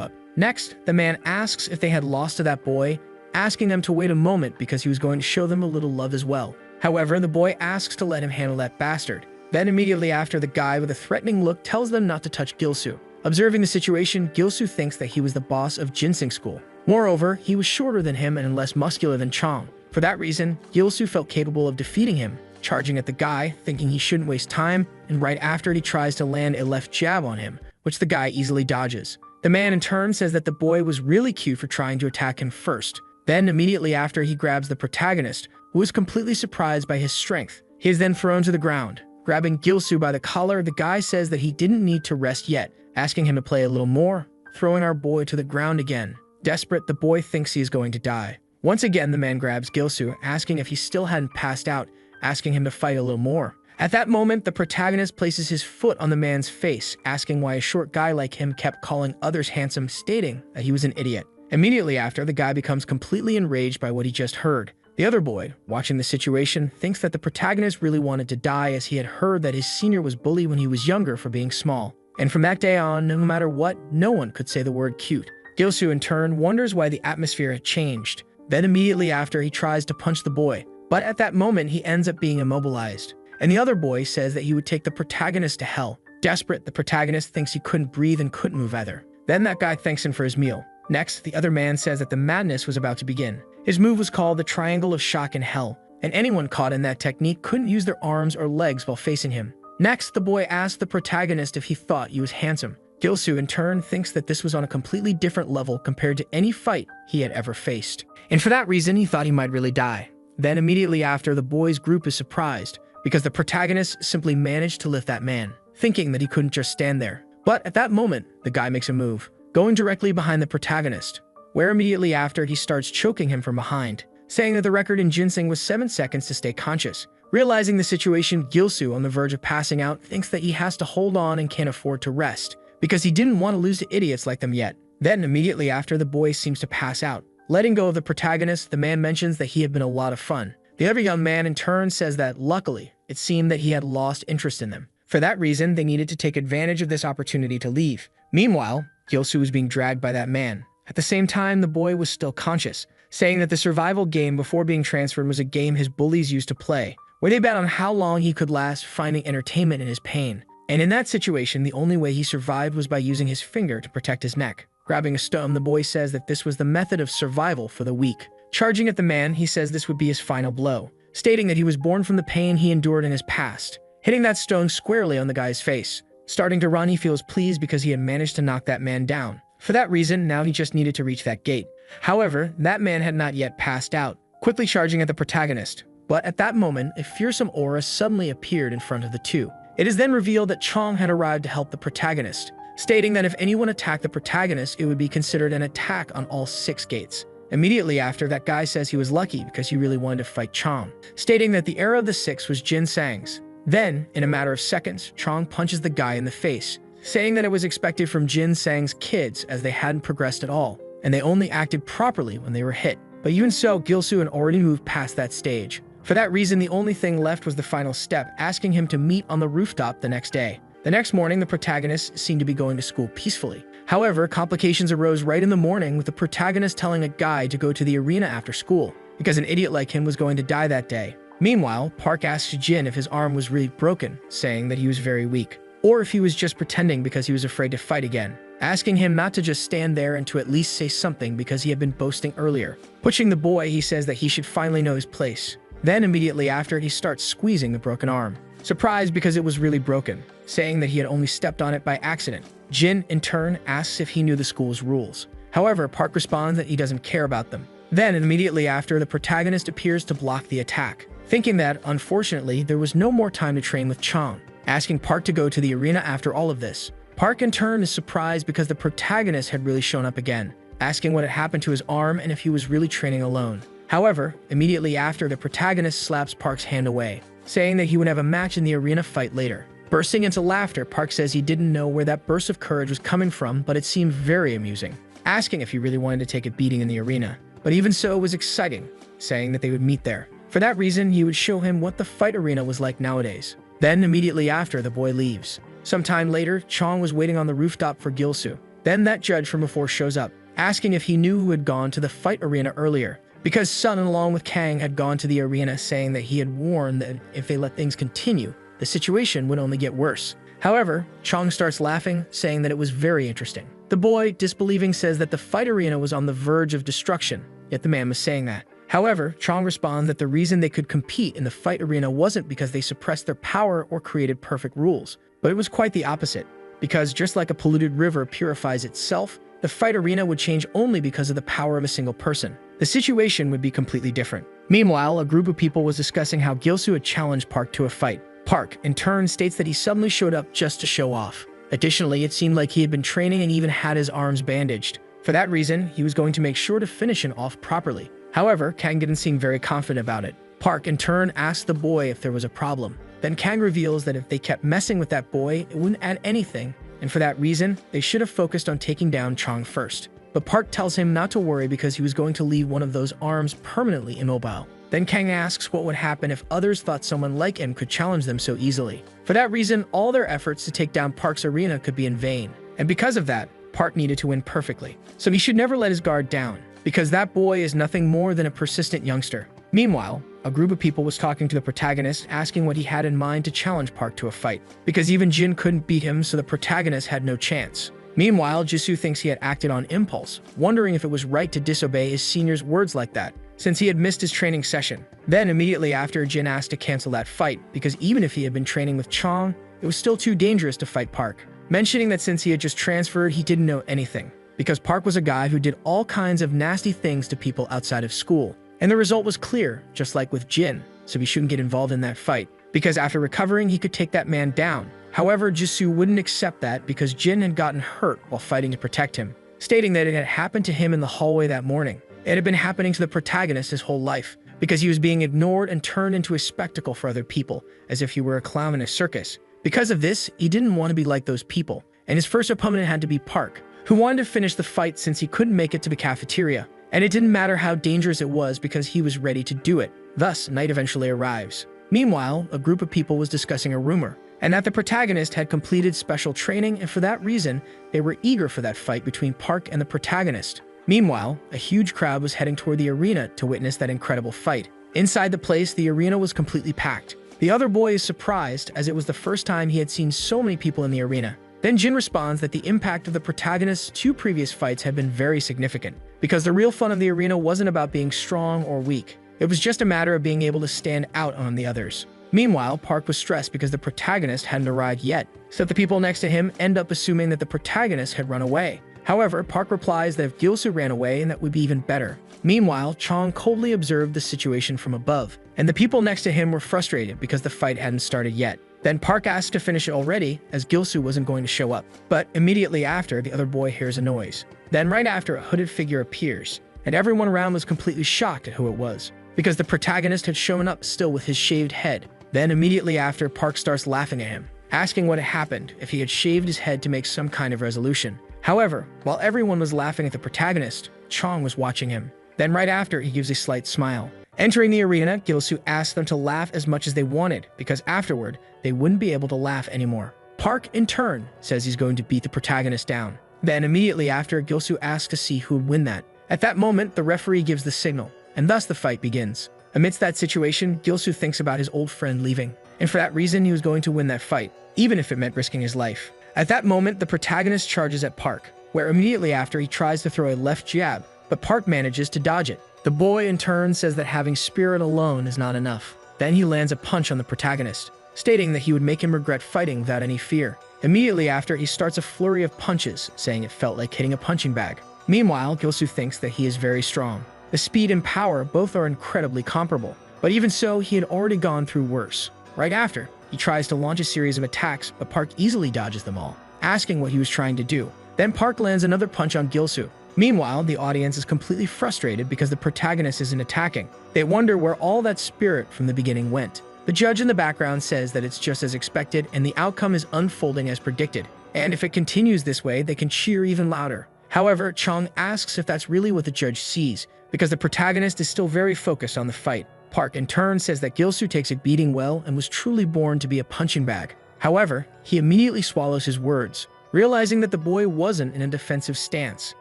up. Next, the man asks if they had lost to that boy, asking them to wait a moment because he was going to show them a little love as well. However, the boy asks to let him handle that bastard. Then immediately after, the guy with a threatening look tells them not to touch Gilsu. Observing the situation, Gilsu thinks that he was the boss of ginseng school. Moreover, he was shorter than him and less muscular than Chong. For that reason, Gilsu felt capable of defeating him, charging at the guy, thinking he shouldn't waste time, and right after he tries to land a left jab on him, which the guy easily dodges. The man in turn says that the boy was really cute for trying to attack him first. Then immediately after, he grabs the protagonist, who is completely surprised by his strength. He is then thrown to the ground. Grabbing Gilsu by the collar, the guy says that he didn't need to rest yet, asking him to play a little more, throwing our boy to the ground again. Desperate, the boy thinks he is going to die. Once again, the man grabs Gilsu, asking if he still hadn't passed out, asking him to fight a little more. At that moment, the protagonist places his foot on the man's face, asking why a short guy like him kept calling others handsome, stating that he was an idiot. Immediately after, the guy becomes completely enraged by what he just heard. The other boy, watching the situation, thinks that the protagonist really wanted to die as he had heard that his senior was bullied when he was younger for being small. And from that day on, no matter what, no one could say the word cute. Gilsu in turn wonders why the atmosphere had changed. Then immediately after, he tries to punch the boy, but at that moment he ends up being immobilized. And the other boy says that he would take the protagonist to hell. Desperate, the protagonist thinks he couldn't breathe and couldn't move either. Then that guy thanks him for his meal. Next, the other man says that the madness was about to begin. His move was called the Triangle of Shock and Hell, and anyone caught in that technique couldn't use their arms or legs while facing him. Next, the boy asked the protagonist if he thought he was handsome. Gilsu in turn thinks that this was on a completely different level compared to any fight he had ever faced. And for that reason, he thought he might really die. Then immediately after, the boys' group is surprised because the protagonist simply managed to lift that man, thinking that he couldn't just stand there. But at that moment, the guy makes a move, going directly behind the protagonist, where immediately after he starts choking him from behind, saying that the record in ginseng was 7 seconds to stay conscious. Realizing the situation, Gilsu, on the verge of passing out, thinks that he has to hold on and can't afford to rest, because he didn't want to lose to idiots like them yet. Then immediately after, the boy seems to pass out. Letting go of the protagonist, the man mentions that he had been a lot of fun. The other young man in turn says that, luckily, it seemed that he had lost interest in them. For that reason, they needed to take advantage of this opportunity to leave. Meanwhile, Gilsu was being dragged by that man. At the same time, the boy was still conscious, saying that the survival game before being transferred was a game his bullies used to play, where they bet on how long he could last finding entertainment in his pain. And in that situation, the only way he survived was by using his finger to protect his neck. Grabbing a stone, the boy says that this was the method of survival for the weak. Charging at the man, he says this would be his final blow, stating that he was born from the pain he endured in his past, hitting that stone squarely on the guy's face. Starting to run, he feels pleased because he had managed to knock that man down. For that reason, now he just needed to reach that gate. However, that man had not yet passed out, quickly charging at the protagonist. But at that moment, a fearsome aura suddenly appeared in front of the two. It is then revealed that Chong had arrived to help the protagonist, stating that if anyone attacked the protagonist, it would be considered an attack on all 6 gates. Immediately after, that guy says he was lucky because he really wanted to fight Chong, stating that the era of the 6 was ginseng's. Then, in a matter of seconds, Chong punches the guy in the face, saying that it was expected from ginseng's kids as they hadn't progressed at all, and they only acted properly when they were hit. But even so, Gilsu had already moved past that stage. For that reason, the only thing left was the final step, asking him to meet on the rooftop the next day. The next morning, the protagonist seemed to be going to school peacefully. However, complications arose right in the morning, with the protagonist telling a guy to go to the arena after school, because an idiot like him was going to die that day. Meanwhile, Park asks Jin if his arm was really broken, saying that he was very weak, or if he was just pretending because he was afraid to fight again. asking him not to just stand there and to at least say something because he had been boasting earlier. Pushing the boy, he says that he should finally know his place. Then immediately after, he starts squeezing the broken arm, surprised because it was really broken, saying that he had only stepped on it by accident. Jin, in turn, asks if he knew the school's rules. However, Park responds that he doesn't care about them. Then, immediately after, the protagonist appears to block the attack, thinking that, unfortunately, there was no more time to train with Chong, asking Park to go to the arena after all of this. Park, in turn, is surprised because the protagonist had really shown up again, asking what had happened to his arm and if he was really training alone. However, immediately after, the protagonist slaps Park's hand away, saying that he would have a match in the arena fight later. Bursting into laughter, Park says he didn't know where that burst of courage was coming from, but it seemed very amusing, asking if he really wanted to take a beating in the arena. But even so, it was exciting, saying that they would meet there. For that reason, he would show him what the fight arena was like nowadays. Then, immediately after, the boy leaves. Sometime later, Chong was waiting on the rooftop for Gilsu. Then that judge from before shows up, asking if he knew who had gone to the fight arena earlier, because Sun, along with Kang, had gone to the arena, saying that he had warned that if they let things continue, the situation would only get worse. However, Chong starts laughing, saying that it was very interesting. The boy, disbelieving, says that the fight arena was on the verge of destruction, yet the man was saying that. However, Chong responds that the reason they could compete in the fight arena wasn't because they suppressed their power or created perfect rules, but it was quite the opposite, because just like a polluted river purifies itself, the fight arena would change only because of the power of a single person. The situation would be completely different. Meanwhile, a group of people was discussing how Gilsu had challenged Park to a fight. Park, in turn, states that he suddenly showed up just to show off. Additionally, it seemed like he had been training and even had his arms bandaged. For that reason, he was going to make sure to finish him off properly. However, Kang didn't seem very confident about it. Park, in turn, asked the boy if there was a problem. Then Kang reveals that if they kept messing with that boy, it wouldn't add anything, and for that reason, they should have focused on taking down Chong first. But Park tells him not to worry because he was going to leave one of those arms permanently immobile. Then Kang asks what would happen if others thought someone like him could challenge them so easily. For that reason, all their efforts to take down Park's arena could be in vain. And because of that, Park needed to win perfectly. So he should never let his guard down, because that boy is nothing more than a persistent youngster. Meanwhile, a group of people was talking to the protagonist, asking what he had in mind to challenge Park to a fight, because even Jin couldn't beat him, so the protagonist had no chance. Meanwhile, Jisoo thinks he had acted on impulse, wondering if it was right to disobey his senior's words like that, since he had missed his training session. Then, immediately after, Jin asked to cancel that fight, because even if he had been training with Chong, it was still too dangerous to fight Park, mentioning that since he had just transferred, he didn't know anything, because Park was a guy who did all kinds of nasty things to people outside of school. And the result was clear, just like with Jin, so he shouldn't get involved in that fight, because after recovering, he could take that man down. However, Jisoo wouldn't accept that because Jin had gotten hurt while fighting to protect him, stating that it had happened to him in the hallway that morning. It had been happening to the protagonist his whole life, because he was being ignored and turned into a spectacle for other people, as if he were a clown in a circus. Because of this, he didn't want to be like those people, and his first opponent had to be Park, who wanted to finish the fight since he couldn't make it to the cafeteria. And it didn't matter how dangerous it was because he was ready to do it. Thus, night eventually arrives. Meanwhile, a group of people was discussing a rumor, and that the protagonist had completed special training, and for that reason, they were eager for that fight between Park and the protagonist. Meanwhile, a huge crowd was heading toward the arena to witness that incredible fight. Inside the place, the arena was completely packed. The other boy is surprised, as it was the first time he had seen so many people in the arena. Then Jin responds that the impact of the protagonist's 2 previous fights had been very significant, because the real fun of the arena wasn't about being strong or weak. It was just a matter of being able to stand out on the others. Meanwhile, Park was stressed because the protagonist hadn't arrived yet, so the people next to him end up assuming that the protagonist had run away. However, Park replies that if Gilsu ran away, that would be even better. Meanwhile, Chong coldly observed the situation from above, and the people next to him were frustrated because the fight hadn't started yet. Then Park asked to finish it already, as Gilsu wasn't going to show up. But immediately after, the other boy hears a noise. Then right after, a hooded figure appears, and everyone around was completely shocked at who it was, because the protagonist had shown up still with his shaved head. Then immediately after, Park starts laughing at him, asking what had happened if he had shaved his head to make some kind of resolution. However, while everyone was laughing at the protagonist, Chong was watching him. Then right after, he gives a slight smile. Entering the arena, Gilsu asked them to laugh as much as they wanted, because afterward, they wouldn't be able to laugh anymore. Park, in turn, says he's going to beat the protagonist down. Then immediately after, Gilsu asks to see who would win that. At that moment, the referee gives the signal, and thus the fight begins. Amidst that situation, Gilsu thinks about his old friend leaving, and for that reason, he was going to win that fight, even if it meant risking his life. At that moment, the protagonist charges at Park, where immediately after he tries to throw a left jab, but Park manages to dodge it. The boy in turn says that having spirit alone is not enough. Then he lands a punch on the protagonist, stating that he would make him regret fighting without any fear. Immediately after, he starts a flurry of punches, saying it felt like hitting a punching bag. Meanwhile, Gilsu thinks that he is very strong. The speed and power both are incredibly comparable, but even so, he had already gone through worse. Right after, he tries to launch a series of attacks, but Park easily dodges them all, asking what he was trying to do. Then Park lands another punch on Gilsu. Meanwhile, the audience is completely frustrated because the protagonist isn't attacking. They wonder where all that spirit from the beginning went. The judge in the background says that it's just as expected and the outcome is unfolding as predicted. And if it continues this way, they can cheer even louder. However, Chong asks if that's really what the judge sees, because the protagonist is still very focused on the fight. Park in turn says that Gilsu takes a beating well and was truly born to be a punching bag. However, he immediately swallows his words, realizing that the boy wasn't in a defensive stance.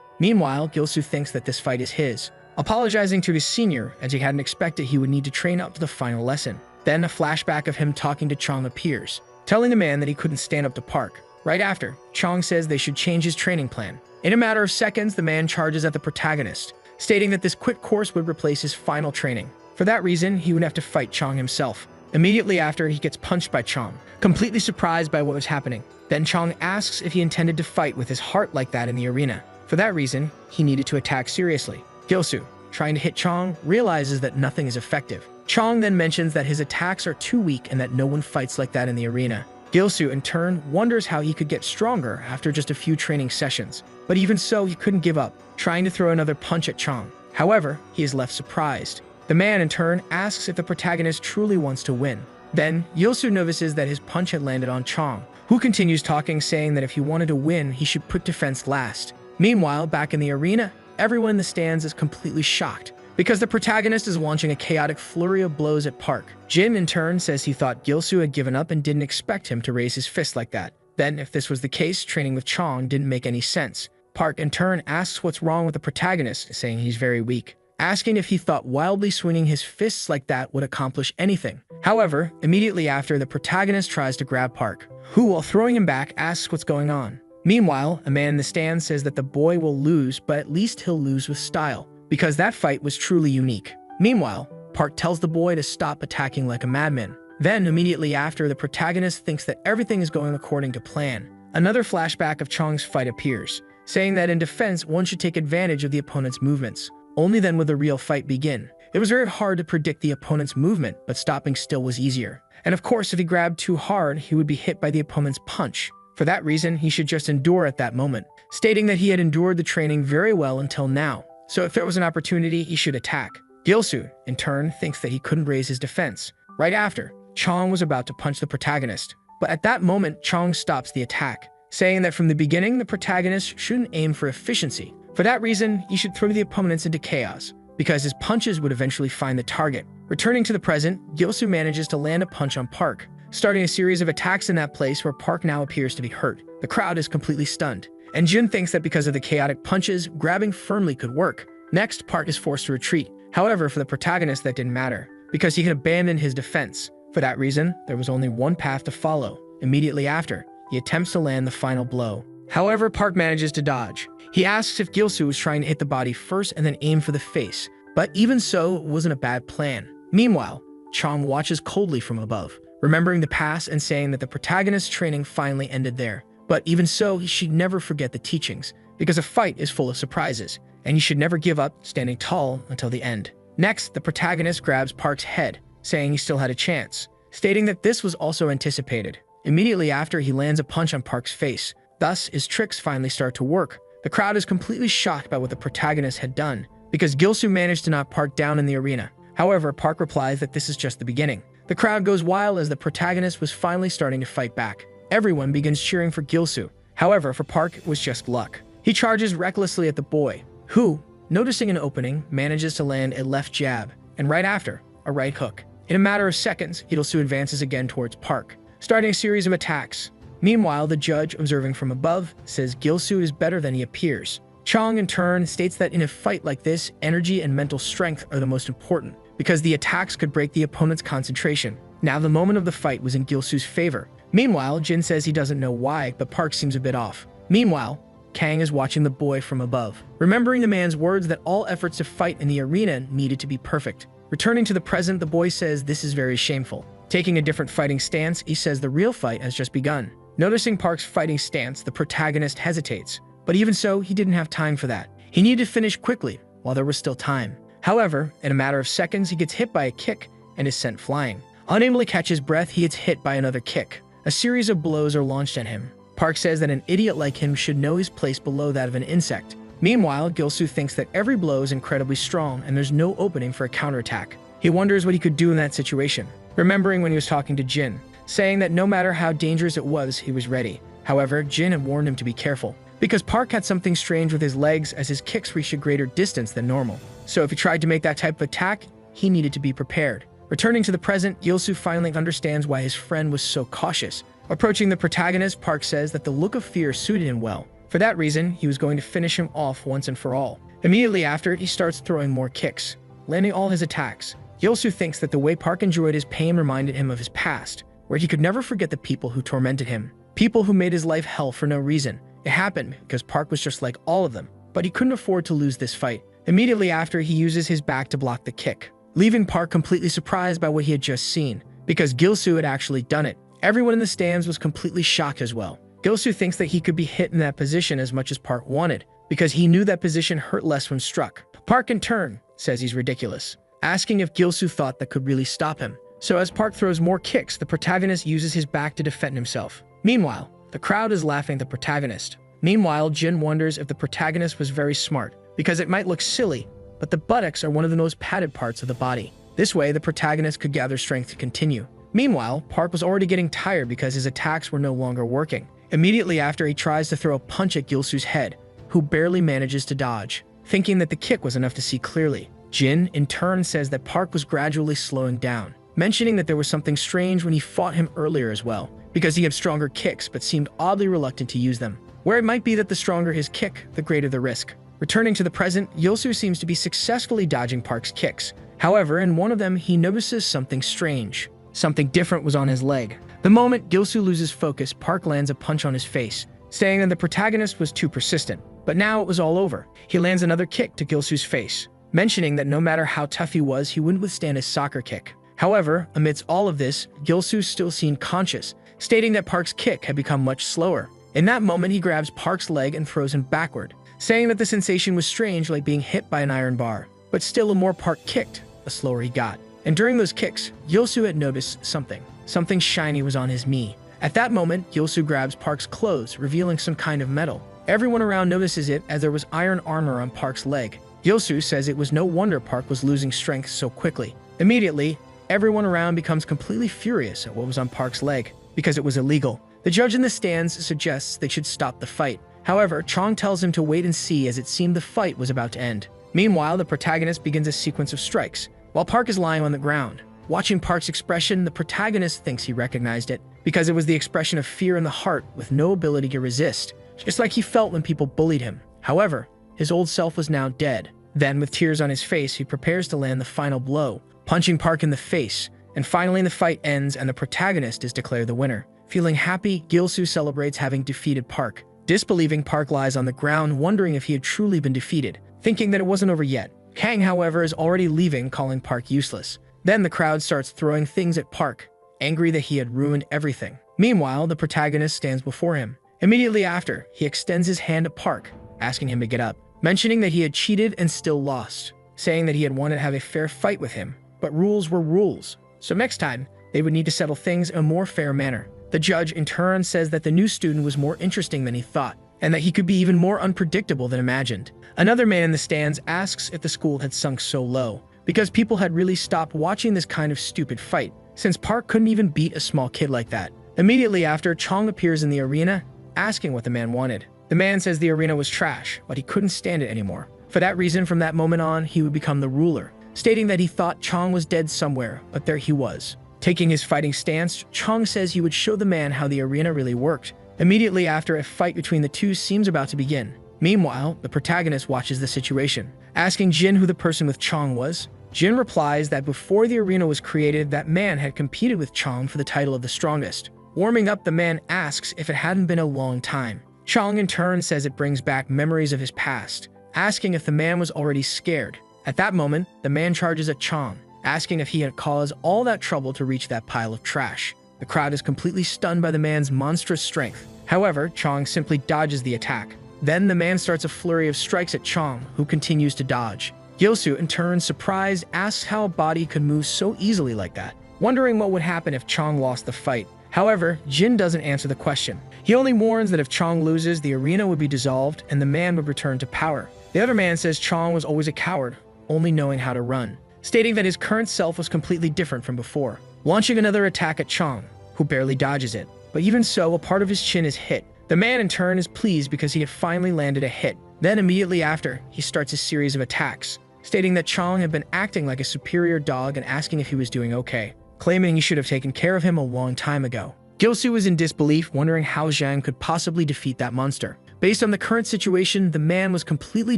Meanwhile, Gilsu thinks that this fight is his, apologizing to his senior as he hadn't expected he would need to train up to the final lesson. Then a flashback of him talking to Chong appears, telling the man that he couldn't stand up to Park. Right after, Chong says they should change his training plan. In a matter of seconds, the man charges at the protagonist, stating that this quit course would replace his final training. For that reason, he would have to fight Chong himself. Immediately after, he gets punched by Chong, completely surprised by what was happening. Then Chong asks if he intended to fight with his heart like that in the arena. For that reason, he needed to attack seriously. Gilsu, trying to hit Chong, realizes that nothing is effective. Chong then mentions that his attacks are too weak and that no one fights like that in the arena. Gilsu, in turn, wonders how he could get stronger after just a few training sessions. But even so, he couldn't give up, trying to throw another punch at Chong. However, he is left surprised. The man, in turn, asks if the protagonist truly wants to win. Then, Gilsu notices that his punch had landed on Chong, who continues talking, saying that if he wanted to win, he should put defense last. Meanwhile, back in the arena, everyone in the stands is completely shocked, because the protagonist is launching a chaotic flurry of blows at Park. Jin, in turn, says he thought Gilsu had given up and didn't expect him to raise his fist like that. Then, if this was the case, training with Chong didn't make any sense. Park, in turn, asks what's wrong with the protagonist, saying he's very weak, asking if he thought wildly swinging his fists like that would accomplish anything. However, immediately after, the protagonist tries to grab Park, who, while throwing him back, asks what's going on. Meanwhile, a man in the stand says that the boy will lose, but at least he'll lose with style, because that fight was truly unique. Meanwhile, Park tells the boy to stop attacking like a madman. Then, immediately after, the protagonist thinks that everything is going according to plan. Another flashback of Chong's fight appears, saying that in defense, one should take advantage of the opponent's movements. Only then would the real fight begin. It was very hard to predict the opponent's movement, but stopping still was easier. And of course, if he grabbed too hard, he would be hit by the opponent's punch. For that reason, he should just endure at that moment, stating that he had endured the training very well until now. So if there was an opportunity, he should attack. Gilsu, in turn, thinks that he couldn't raise his defense. Right after, Chong was about to punch the protagonist, but at that moment, Chong stops the attack, saying that from the beginning, the protagonist shouldn't aim for efficiency. For that reason, he should throw the opponents into chaos, because his punches would eventually find the target. Returning to the present, Gilsu manages to land a punch on Park, starting a series of attacks in that place where Park now appears to be hurt. The crowd is completely stunned, and Jin thinks that because of the chaotic punches, grabbing firmly could work. Next, Park is forced to retreat. However, for the protagonist, that didn't matter, because he had abandoned his defense. For that reason, there was only one path to follow. Immediately after, he attempts to land the final blow. However, Park manages to dodge. He asks if Gilsu was trying to hit the body first and then aim for the face, but even so, it wasn't a bad plan. Meanwhile, Chong watches coldly from above, remembering the past and saying that the protagonist's training finally ended there. But even so, he should never forget the teachings, because a fight is full of surprises, and he should never give up standing tall until the end. Next, the protagonist grabs Park's head, saying he still had a chance, stating that this was also anticipated. Immediately after, he lands a punch on Park's face. Thus, his tricks finally start to work. The crowd is completely shocked by what the protagonist had done, because Gilsu managed to knock Park down in the arena. However, Park replies that this is just the beginning. The crowd goes wild as the protagonist was finally starting to fight back. Everyone begins cheering for Gilsu. However, for Park, it was just luck. He charges recklessly at the boy, who, noticing an opening, manages to land a left jab, and right after, a right hook. In a matter of seconds, Gilsu advances again towards Park, starting a series of attacks. Meanwhile, the judge, observing from above, says Gilsu is better than he appears. Chong, in turn, states that in a fight like this, energy and mental strength are the most important, because the attacks could break the opponent's concentration. Now, the moment of the fight was in Gilsu's favor. Meanwhile, Jin says he doesn't know why, but Park seems a bit off. Meanwhile, Kang is watching the boy from above, remembering the man's words that all efforts to fight in the arena needed to be perfect. Returning to the present, the boy says this is very shameful. Taking a different fighting stance, he says the real fight has just begun. Noticing Park's fighting stance, the protagonist hesitates. But even so, he didn't have time for that. He needed to finish quickly, while there was still time. However, in a matter of seconds, he gets hit by a kick and is sent flying. Unable to catch his breath, he gets hit by another kick. A series of blows are launched at him. Park says that an idiot like him should know his place below that of an insect. Meanwhile, Gilsoo thinks that every blow is incredibly strong and there's no opening for a counterattack. He wonders what he could do in that situation, remembering when he was talking to Jin, saying that no matter how dangerous it was, he was ready. However, Jin had warned him to be careful, because Park had something strange with his legs as his kicks reached a greater distance than normal. So if he tried to make that type of attack, he needed to be prepared. Returning to the present, Gilsoo finally understands why his friend was so cautious. Approaching the protagonist, Park says that the look of fear suited him well. For that reason, he was going to finish him off once and for all. Immediately after, he starts throwing more kicks, landing all his attacks. Gilsoo thinks that the way Park enjoyed his pain reminded him of his past, where he could never forget the people who tormented him, people who made his life hell for no reason. It happened because Park was just like all of them, but he couldn't afford to lose this fight. Immediately after, he uses his back to block the kick, leaving Park completely surprised by what he had just seen, because Gilsoo had actually done it. Everyone in the stands was completely shocked as well. Gilsoo thinks that he could be hit in that position as much as Park wanted, because he knew that position hurt less when struck. Park in turn says he's ridiculous, asking if Gilsoo thought that could really stop him. So as Park throws more kicks, the protagonist uses his back to defend himself. Meanwhile, the crowd is laughing at the protagonist. Meanwhile, Jin wonders if the protagonist was very smart, because it might look silly, but the buttocks are one of the most padded parts of the body. This way, the protagonist could gather strength to continue. Meanwhile, Park was already getting tired because his attacks were no longer working. Immediately after, he tries to throw a punch at Gilsoo's head, who barely manages to dodge, thinking that the kick was enough to see clearly. Jin, in turn, says that Park was gradually slowing down, mentioning that there was something strange when he fought him earlier as well, because he had stronger kicks but seemed oddly reluctant to use them, where it might be that the stronger his kick, the greater the risk. Returning to the present, Gilsoo seems to be successfully dodging Park's kicks. However, in one of them, he notices something strange. Something different was on his leg. The moment Gilsoo loses focus, Park lands a punch on his face, saying that the protagonist was too persistent. But now it was all over. He lands another kick to Gilsoo's face, mentioning that no matter how tough he was, he wouldn't withstand his soccer kick. However, amidst all of this, Gilsoo still seemed conscious, stating that Park's kick had become much slower. In that moment, he grabs Park's leg and throws him backward, saying that the sensation was strange, like being hit by an iron bar. But still, the more Park kicked, the slower he got. And during those kicks, Gilsoo had noticed something. Something shiny was on his knee. At that moment, Gilsoo grabs Park's clothes, revealing some kind of metal. Everyone around notices it as there was iron armor on Park's leg. Gilsoo says it was no wonder Park was losing strength so quickly. Immediately, everyone around becomes completely furious at what was on Park's leg, because it was illegal. The judge in the stands suggests they should stop the fight. However, Chong tells him to wait and see, as it seemed the fight was about to end. Meanwhile, the protagonist begins a sequence of strikes, while Park is lying on the ground. Watching Park's expression, the protagonist thinks he recognized it, because it was the expression of fear in the heart with no ability to resist, just like he felt when people bullied him. However, his old self was now dead. Then, with tears on his face, he prepares to land the final blow, punching Park in the face. And finally, the fight ends and the protagonist is declared the winner. Feeling happy, Gilsoo celebrates having defeated Park. Disbelieving, Park lies on the ground, wondering if he had truly been defeated, thinking that it wasn't over yet. Kang, however, is already leaving, calling Park useless. Then the crowd starts throwing things at Park, angry that he had ruined everything. Meanwhile, the protagonist stands before him. Immediately after, he extends his hand to Park, asking him to get up, mentioning that he had cheated and still lost, saying that he had wanted to have a fair fight with him, but rules were rules. So next time, they would need to settle things in a more fair manner. The judge, in turn, says that the new student was more interesting than he thought, and that he could be even more unpredictable than imagined. Another man in the stands asks if the school had sunk so low, because people had really stopped watching this kind of stupid fight, since Park couldn't even beat a small kid like that. Immediately after, Chong appears in the arena, asking what the man wanted. The man says the arena was trash, but he couldn't stand it anymore. For that reason, from that moment on, he would become the ruler, stating that he thought Chong was dead somewhere, but there he was. Taking his fighting stance, Chong says he would show the man how the arena really worked. Immediately after, a fight between the two seems about to begin. Meanwhile, the protagonist watches the situation, asking Jin who the person with Chong was. Jin replies that before the arena was created, that man had competed with Chong for the title of the strongest. Warming up, the man asks if it hadn't been a long time. Chong in turn says it brings back memories of his past, asking if the man was already scared. At that moment, the man charges at Chong, asking if he had caused all that trouble to reach that pile of trash. The crowd is completely stunned by the man's monstrous strength. However, Chong simply dodges the attack. Then the man starts a flurry of strikes at Chong, who continues to dodge. Gilsu, in turn, surprised, asks how a body could move so easily like that, wondering what would happen if Chong lost the fight. However, Jin doesn't answer the question. He only warns that if Chong loses, the arena would be dissolved and the man would return to power. The other man says Chong was always a coward, only knowing how to run, stating that his current self was completely different from before, launching another attack at Chong, who barely dodges it. But even so, a part of his chin is hit. The man in turn is pleased because he had finally landed a hit. Then immediately after, he starts a series of attacks, stating that Chong had been acting like a superior dog and asking if he was doing okay, claiming he should have taken care of him a long time ago. Gilsu was in disbelief, wondering how Zhang could possibly defeat that monster. Based on the current situation, the man was completely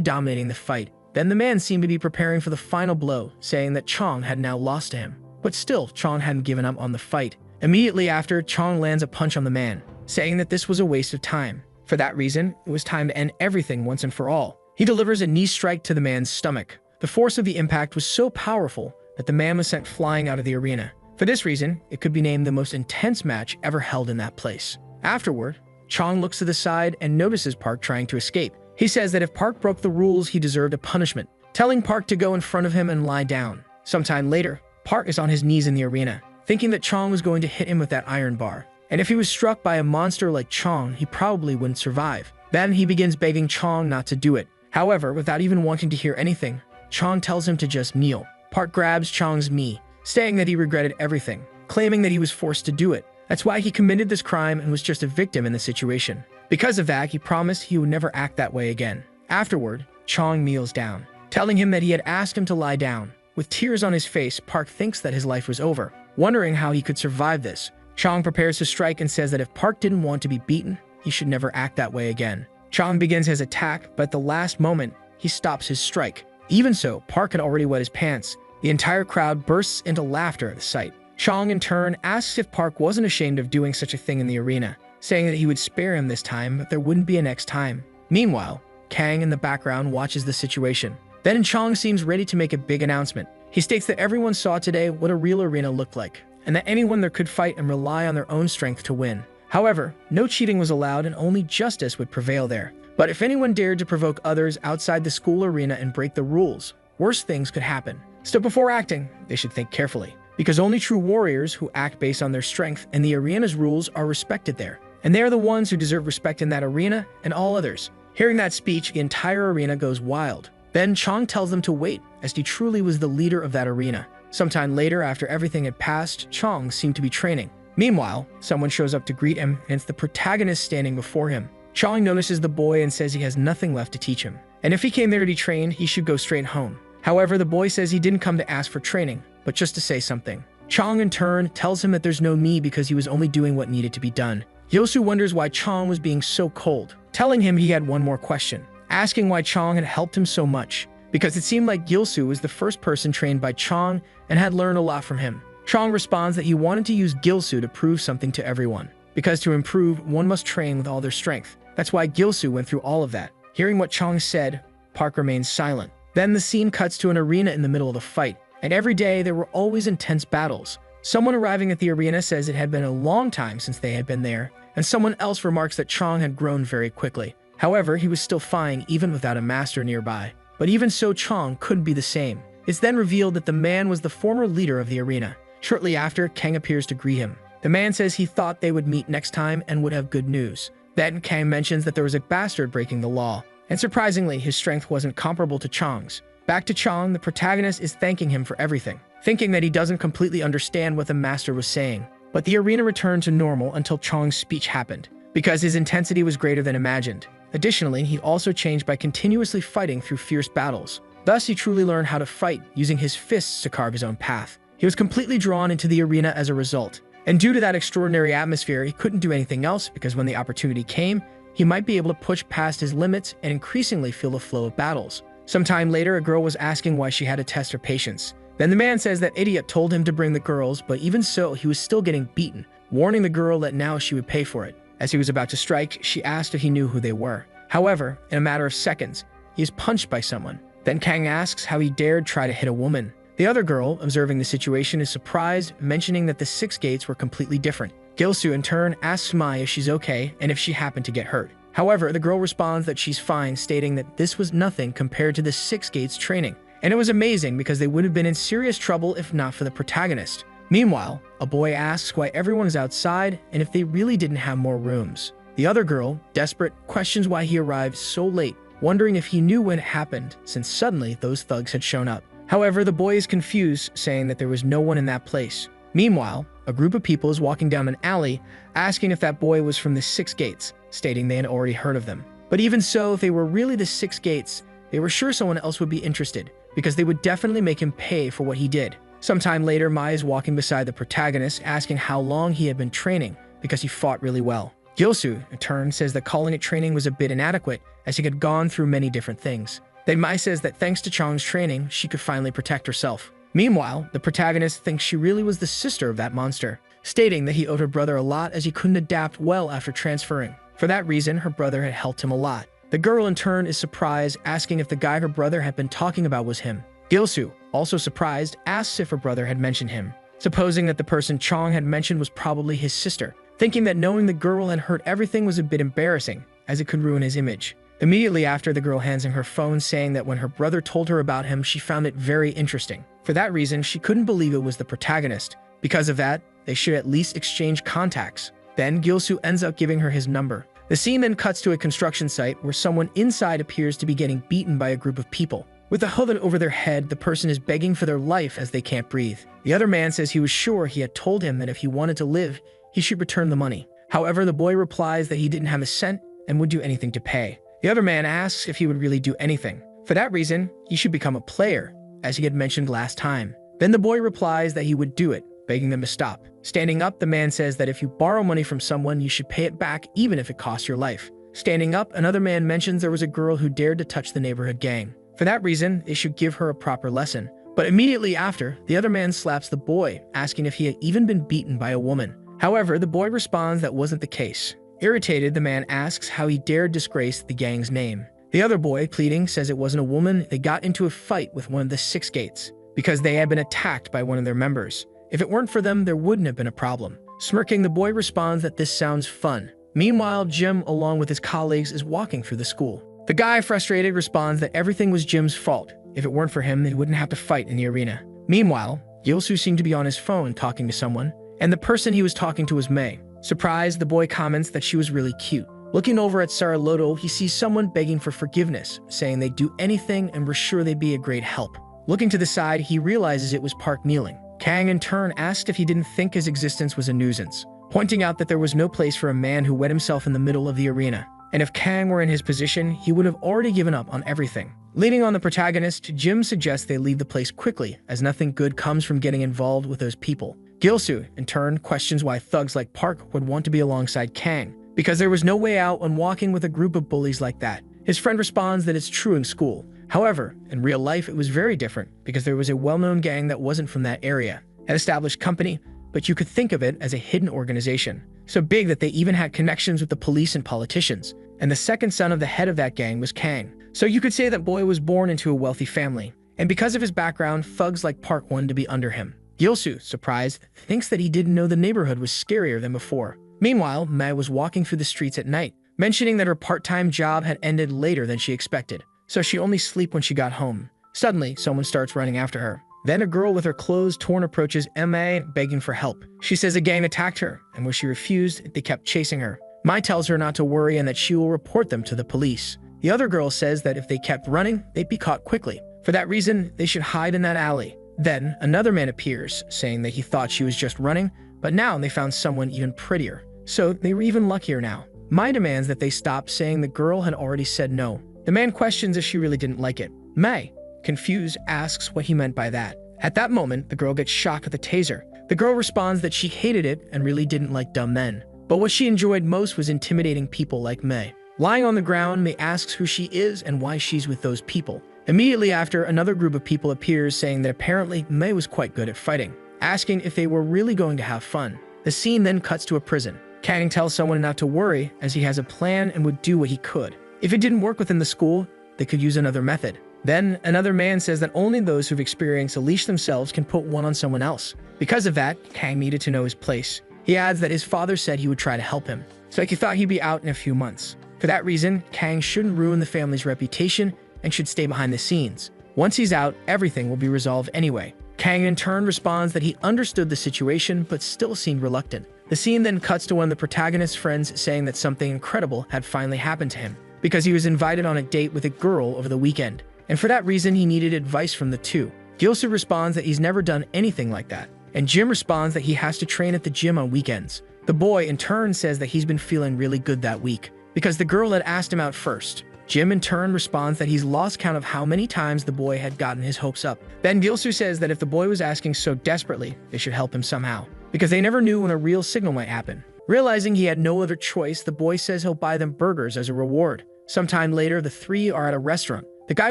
dominating the fight. Then the man seemed to be preparing for the final blow, saying that Chong had now lost to him. But still, Chong hadn't given up on the fight. Immediately after, Chong lands a punch on the man, saying that this was a waste of time. For that reason, it was time to end everything once and for all. He delivers a knee strike to the man's stomach. The force of the impact was so powerful that the man was sent flying out of the arena. For this reason, it could be named the most intense match ever held in that place. Afterward, Chong looks to the side and notices Park trying to escape. He says that if Park broke the rules, he deserved a punishment, telling Park to go in front of him and lie down. Sometime later, Park is on his knees in the arena, thinking that Chong was going to hit him with that iron bar. And if he was struck by a monster like Chong, he probably wouldn't survive. Then he begins begging Chong not to do it. However, without even wanting to hear anything, Chong tells him to just kneel. Park grabs Chong's knee, saying that he regretted everything, claiming that he was forced to do it. That's why he committed this crime and was just a victim in the situation. Because of that, he promised he would never act that way again. Afterward, Chong kneels down, telling him that he had asked him to lie down. With tears on his face, Park thinks that his life was over, wondering how he could survive this. Chong prepares to strike and says that if Park didn't want to be beaten, he should never act that way again. Chong begins his attack, but at the last moment, he stops his strike. Even so, Park had already wet his pants. The entire crowd bursts into laughter at the sight. Chong in turn asks if Park wasn't ashamed of doing such a thing in the arena, saying that he would spare him this time, but there wouldn't be a next time. Meanwhile, Kang in the background watches the situation. Then Chong seems ready to make a big announcement. He states that everyone saw today what a real arena looked like, and that anyone there could fight and rely on their own strength to win. However, no cheating was allowed and only justice would prevail there. But if anyone dared to provoke others outside the school arena and break the rules, worse things could happen. Still, before acting, they should think carefully, because only true warriors who act based on their strength and the arena's rules are respected there. And they are the ones who deserve respect in that arena and all others. Hearing that speech, the entire arena goes wild. Then Chong tells them to wait, as he truly was the leader of that arena. Sometime later, after everything had passed, Chong seemed to be training. Meanwhile, someone shows up to greet him, and it's the protagonist standing before him. Chong notices the boy and says he has nothing left to teach him, and if he came there to be trained, he should go straight home. However, the boy says he didn't come to ask for training, but just to say something. Chong in turn tells him that there's no need because he was only doing what needed to be done. Yosu wonders why Chong was being so cold, telling him he had one more question, asking why Chong had helped him so much, because it seemed like Gilsu was the first person trained by Chong and had learned a lot from him. Chong responds that he wanted to use Gilsu to prove something to everyone, because to improve, one must train with all their strength. That's why Gilsu went through all of that. Hearing what Chong said, Park remains silent. Then the scene cuts to an arena in the middle of the fight, and every day there were always intense battles. Someone arriving at the arena says it had been a long time since they had been there, and someone else remarks that Chong had grown very quickly. However, he was still fine even without a master nearby. But even so, Chong couldn't be the same. It's then revealed that the man was the former leader of the arena. Shortly after, Kang appears to greet him. The man says he thought they would meet next time and would have good news. Then Kang mentions that there was a bastard breaking the law, and surprisingly, his strength wasn't comparable to Chong's. Back to Chong, the protagonist is thanking him for everything, thinking that he doesn't completely understand what the master was saying. But the arena returned to normal until Chong's speech happened, because his intensity was greater than imagined. Additionally, he also changed by continuously fighting through fierce battles. Thus, he truly learned how to fight, using his fists to carve his own path. He was completely drawn into the arena as a result. And due to that extraordinary atmosphere, he couldn't do anything else because when the opportunity came, he might be able to push past his limits and increasingly feel the flow of battles. Sometime later, a girl was asking why she had to test her patience. Then the man says that idiot told him to bring the girls, but even so, he was still getting beaten. warning the girl that now she would pay for it. As he was about to strike, she asked if he knew who they were. However, in a matter of seconds, he is punched by someone. Then Kang asks how he dared try to hit a woman. The other girl, observing the situation, is surprised, mentioning that the 6 gates were completely different. Gilsoo, in turn, asks Mai if she's okay and if she happened to get hurt. However, the girl responds that she's fine, stating that this was nothing compared to the 6 gates training. And it was amazing because they would have been in serious trouble if not for the protagonist. Meanwhile, a boy asks why everyone is outside and if they really didn't have more rooms. The other girl, desperate, questions why he arrived so late, wondering if he knew when it happened, since suddenly those thugs had shown up. However, the boy is confused, saying that there was no one in that place. Meanwhile, a group of people is walking down an alley, asking if that boy was from the 6 gates, stating they had already heard of them. But even so, if they were really the 6 gates, they were sure someone else would be interested, because they would definitely make him pay for what he did. Sometime later, Mai is walking beside the protagonist, asking how long he had been training, because he fought really well. Gilsoo, in turn, says that calling it training was a bit inadequate, as he had gone through many different things. Then Mai says that thanks to Chang's training, she could finally protect herself. Meanwhile, the protagonist thinks she really was the sister of that monster, stating that he owed her brother a lot as he couldn't adapt well after transferring. For that reason, her brother had helped him a lot. The girl, in turn, is surprised, asking if the guy her brother had been talking about was him. Gilsoo, also surprised, asks if her brother had mentioned him, supposing that the person Chang had mentioned was probably his sister, thinking that knowing the girl had heard everything was a bit embarrassing, as it could ruin his image. Immediately after, the girl hands him her phone, saying that when her brother told her about him, she found it very interesting. For that reason, she couldn't believe it was the protagonist. Because of that, they should at least exchange contacts. Then Gilsoo ends up giving her his number. The scene then cuts to a construction site where someone inside appears to be getting beaten by a group of people. With a hood over their head, the person is begging for their life as they can't breathe. The other man says he was sure he had told him that if he wanted to live, he should return the money. However, the boy replies that he didn't have a cent and would do anything to pay. The other man asks if he would really do anything. For that reason, he should become a player, as he had mentioned last time. Then the boy replies that he would do it, begging them to stop. Standing up, the man says that if you borrow money from someone, you should pay it back even if it costs your life. Standing up, another man mentions there was a girl who dared to touch the neighborhood gang. For that reason, they should give her a proper lesson. But immediately after, the other man slaps the boy, asking if he had even been beaten by a woman. However, the boy responds that wasn't the case. Irritated, the man asks how he dared disgrace the gang's name. The other boy, pleading, says it wasn't a woman. They got into a fight with one of the 6 gates because they had been attacked by one of their members. If it weren't for them, there wouldn't have been a problem. Smirking, the boy responds that this sounds fun. Meanwhile, Jim, along with his colleagues, is walking through the school. The guy, frustrated, responds that everything was Jim's fault. If it weren't for him, they wouldn't have to fight in the arena. Meanwhile, Gilsoo seemed to be on his phone talking to someone, and the person he was talking to was May. Surprised, the boy comments that she was really cute. Looking over at Sarah Loto, he sees someone begging for forgiveness, saying they'd do anything and were sure they'd be a great help. Looking to the side, he realizes it was Park kneeling. Kang, in turn, asked if he didn't think his existence was a nuisance, pointing out that there was no place for a man who wet himself in the middle of the arena. And if Kang were in his position, he would have already given up on everything. Leaning on the protagonist, Jim suggests they leave the place quickly, as nothing good comes from getting involved with those people. Gilsoo, in turn, questions why thugs like Park would want to be alongside Kang, because there was no way out when walking with a group of bullies like that. His friend responds that it's true in school. However, in real life, it was very different, because there was a well-known gang that wasn't from that area, an established company, but you could think of it as a hidden organization, so big that they even had connections with the police and politicians, and the second son of the head of that gang was Kang. So you could say that boy was born into a wealthy family, and because of his background, thugs like Park wanted to be under him. Gilsoo, surprised, thinks that he didn't know the neighborhood was scarier than before. Meanwhile, Mai was walking through the streets at night, mentioning that her part-time job had ended later than she expected, so she only slept when she got home. Suddenly, someone starts running after her. Then a girl with her clothes torn approaches Mai, begging for help. She says a gang attacked her, and when she refused, they kept chasing her. Mai tells her not to worry and that she will report them to the police. The other girl says that if they kept running, they'd be caught quickly. For that reason, they should hide in that alley. Then, another man appears, saying that he thought she was just running, but now they found someone even prettier. So they were even luckier now. Mai demands that they stop, saying the girl had already said no. The man questions if she really didn't like it. Mai, confused, asks what he meant by that. At that moment, the girl gets shocked with a taser. The girl responds that she hated it and really didn't like dumb men. But what she enjoyed most was intimidating people like Mai. Lying on the ground, Mai asks who she is and why she's with those people. Immediately after, another group of people appears, saying that apparently Mai was quite good at fighting, asking if they were really going to have fun. The scene then cuts to a prison. Kang tells someone not to worry as he has a plan and would do what he could. If it didn't work within the school, they could use another method. Then another man says that only those who've experienced a leash themselves can put one on someone else. Because of that, Kang needed to know his place. He adds that his father said he would try to help him, so he thought he'd be out in a few months. For that reason, Kang shouldn't ruin the family's reputation and should stay behind the scenes. Once he's out, everything will be resolved anyway. Kang in turn responds that he understood the situation but still seemed reluctant. The scene then cuts to one of the protagonist's friends saying that something incredible had finally happened to him because he was invited on a date with a girl over the weekend, and for that reason he needed advice from the two. Gilsoo responds that he's never done anything like that, and Jim responds that he has to train at the gym on weekends. The boy in turn says that he's been feeling really good that week because the girl had asked him out first. Jim in turn responds that he's lost count of how many times the boy had gotten his hopes up. Then Gilsoo says that if the boy was asking so desperately, they should help him somehow, because they never knew when a real signal might happen. Realizing he had no other choice, the boy says he'll buy them burgers as a reward. Sometime later, the three are at a restaurant. The guy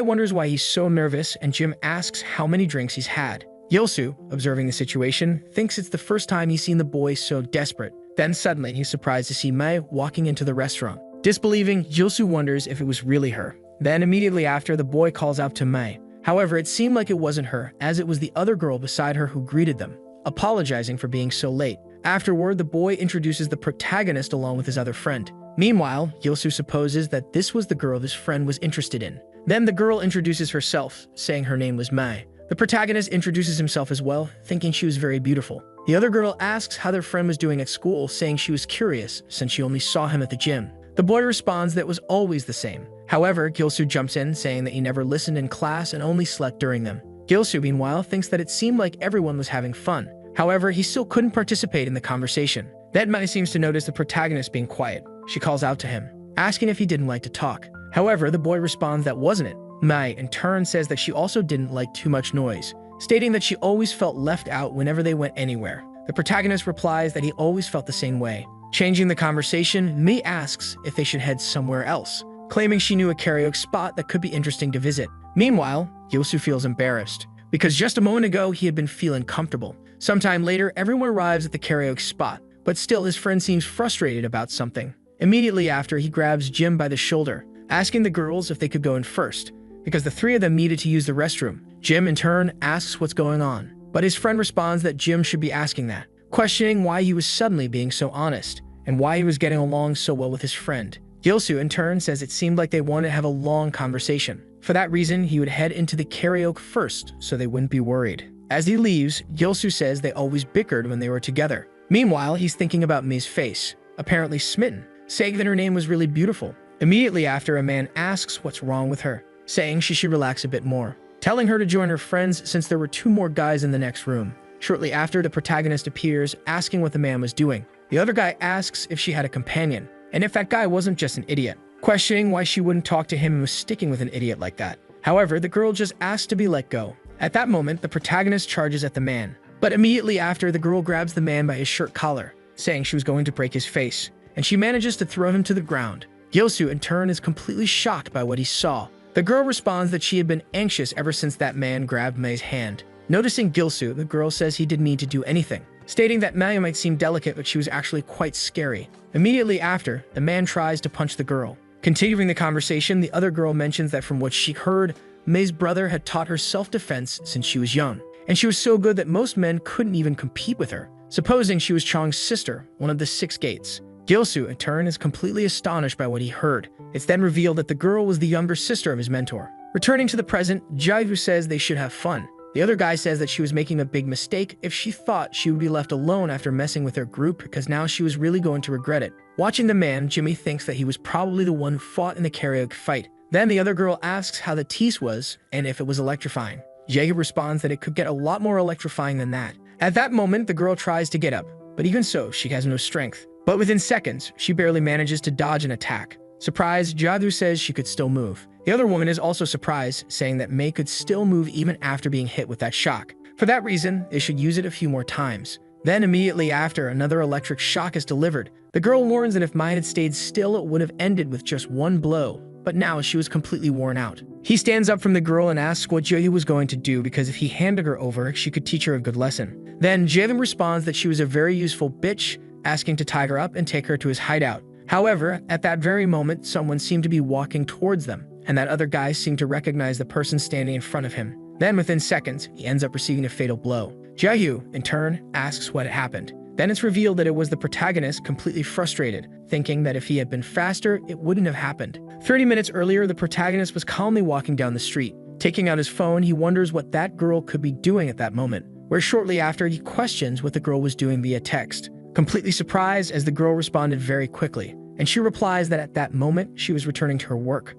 wonders why he's so nervous, and Jim asks how many drinks he's had. Gilsoo, observing the situation, thinks it's the first time he's seen the boy so desperate. Then suddenly, he's surprised to see Mei walking into the restaurant. Disbelieving, Gilsoo wonders if it was really her. Then immediately after, the boy calls out to Mei. However, it seemed like it wasn't her, as it was the other girl beside her who greeted them, apologizing for being so late. Afterward, the boy introduces the protagonist along with his other friend. Meanwhile, Gilsoo supposes that this was the girl his friend was interested in. Then the girl introduces herself, saying her name was Mei. The protagonist introduces himself as well, thinking she was very beautiful. The other girl asks how their friend was doing at school, saying she was curious since she only saw him at the gym. The boy responds that it was always the same. However, Gilsoo jumps in, saying that he never listened in class and only slept during them. Gilsoo, meanwhile, thinks that it seemed like everyone was having fun. However, he still couldn't participate in the conversation. Then Mei seems to notice the protagonist being quiet. She calls out to him, asking if he didn't like to talk. However, the boy responds that wasn't it. Mei, in turn, says that she also didn't like too much noise, stating that she always felt left out whenever they went anywhere. The protagonist replies that he always felt the same way. Changing the conversation, Mei asks if they should head somewhere else, claiming she knew a karaoke spot that could be interesting to visit. Meanwhile, Gilsoo feels embarrassed, because just a moment ago he had been feeling comfortable. Sometime later, everyone arrives at the karaoke spot, but still his friend seems frustrated about something. Immediately after, he grabs Jim by the shoulder, asking the girls if they could go in first, because the three of them needed to use the restroom. Jim, in turn, asks what's going on, but his friend responds that Jim should be asking that, questioning why he was suddenly being so honest, and why he was getting along so well with his friend. Gilsoo, in turn, says it seemed like they wanted to have a long conversation. For that reason, he would head into the karaoke first, so they wouldn't be worried. As he leaves, Gilsoo says they always bickered when they were together. Meanwhile, he's thinking about Mei's face, apparently smitten, saying that her name was really beautiful. Immediately after, a man asks what's wrong with her, saying she should relax a bit more, telling her to join her friends since there were two more guys in the next room. Shortly after, the protagonist appears, asking what the man was doing. The other guy asks if she had a companion, and if that guy wasn't just an idiot, questioning why she wouldn't talk to him and was sticking with an idiot like that. However, the girl just asked to be let go. At that moment, the protagonist charges at the man, but immediately after, the girl grabs the man by his shirt collar, saying she was going to break his face, and she manages to throw him to the ground. Gilsoo, in turn, is completely shocked by what he saw. The girl responds that she had been anxious ever since that man grabbed Mei's hand. Noticing Gilsoo, the girl says he didn't need to do anything, stating that Mei might seem delicate, but she was actually quite scary. Immediately after, the man tries to punch the girl. Continuing the conversation, the other girl mentions that from what she heard, Mei's brother had taught her self-defense since she was young, and she was so good that most men couldn't even compete with her, supposing she was Chang's sister, one of the 6 gates. Gilsoo, in turn, is completely astonished by what he heard. It's then revealed that the girl was the younger sister of his mentor. Returning to the present, Jaehu says they should have fun. The other guy says that she was making a big mistake if she thought she would be left alone after messing with their group, because now she was really going to regret it. Watching the man, Jimmy thinks that he was probably the one who fought in the karaoke fight. Then the other girl asks how the tease was and if it was electrifying. Jaehu responds that it could get a lot more electrifying than that. At that moment, the girl tries to get up, but even so, she has no strength. But within seconds, she barely manages to dodge an attack. Surprised, Jaehu says she could still move. The other woman is also surprised, saying that Mei could still move even after being hit with that shock. For that reason, they should use it a few more times. Then immediately after, another electric shock is delivered. The girl warns that if Mei had stayed still, it would have ended with just one blow, but now she was completely worn out. He stands up from the girl and asks what Jaehu was going to do, because if he handed her over, she could teach her a good lesson. Then Jaehoon responds that she was a very useful bitch, asking to tie her up and take her to his hideout. However, at that very moment, someone seemed to be walking towards them, and that other guy seemed to recognize the person standing in front of him. Then within seconds, he ends up receiving a fatal blow. Jaehoon, in turn, asks what had happened. Then it's revealed that it was the protagonist, completely frustrated, thinking that if he had been faster, it wouldn't have happened. 30 minutes earlier, the protagonist was calmly walking down the street. Taking out his phone, he wonders what that girl could be doing at that moment, where shortly after, he questions what the girl was doing via text. Completely surprised, as the girl responded very quickly, and she replies that at that moment, she was returning to her work.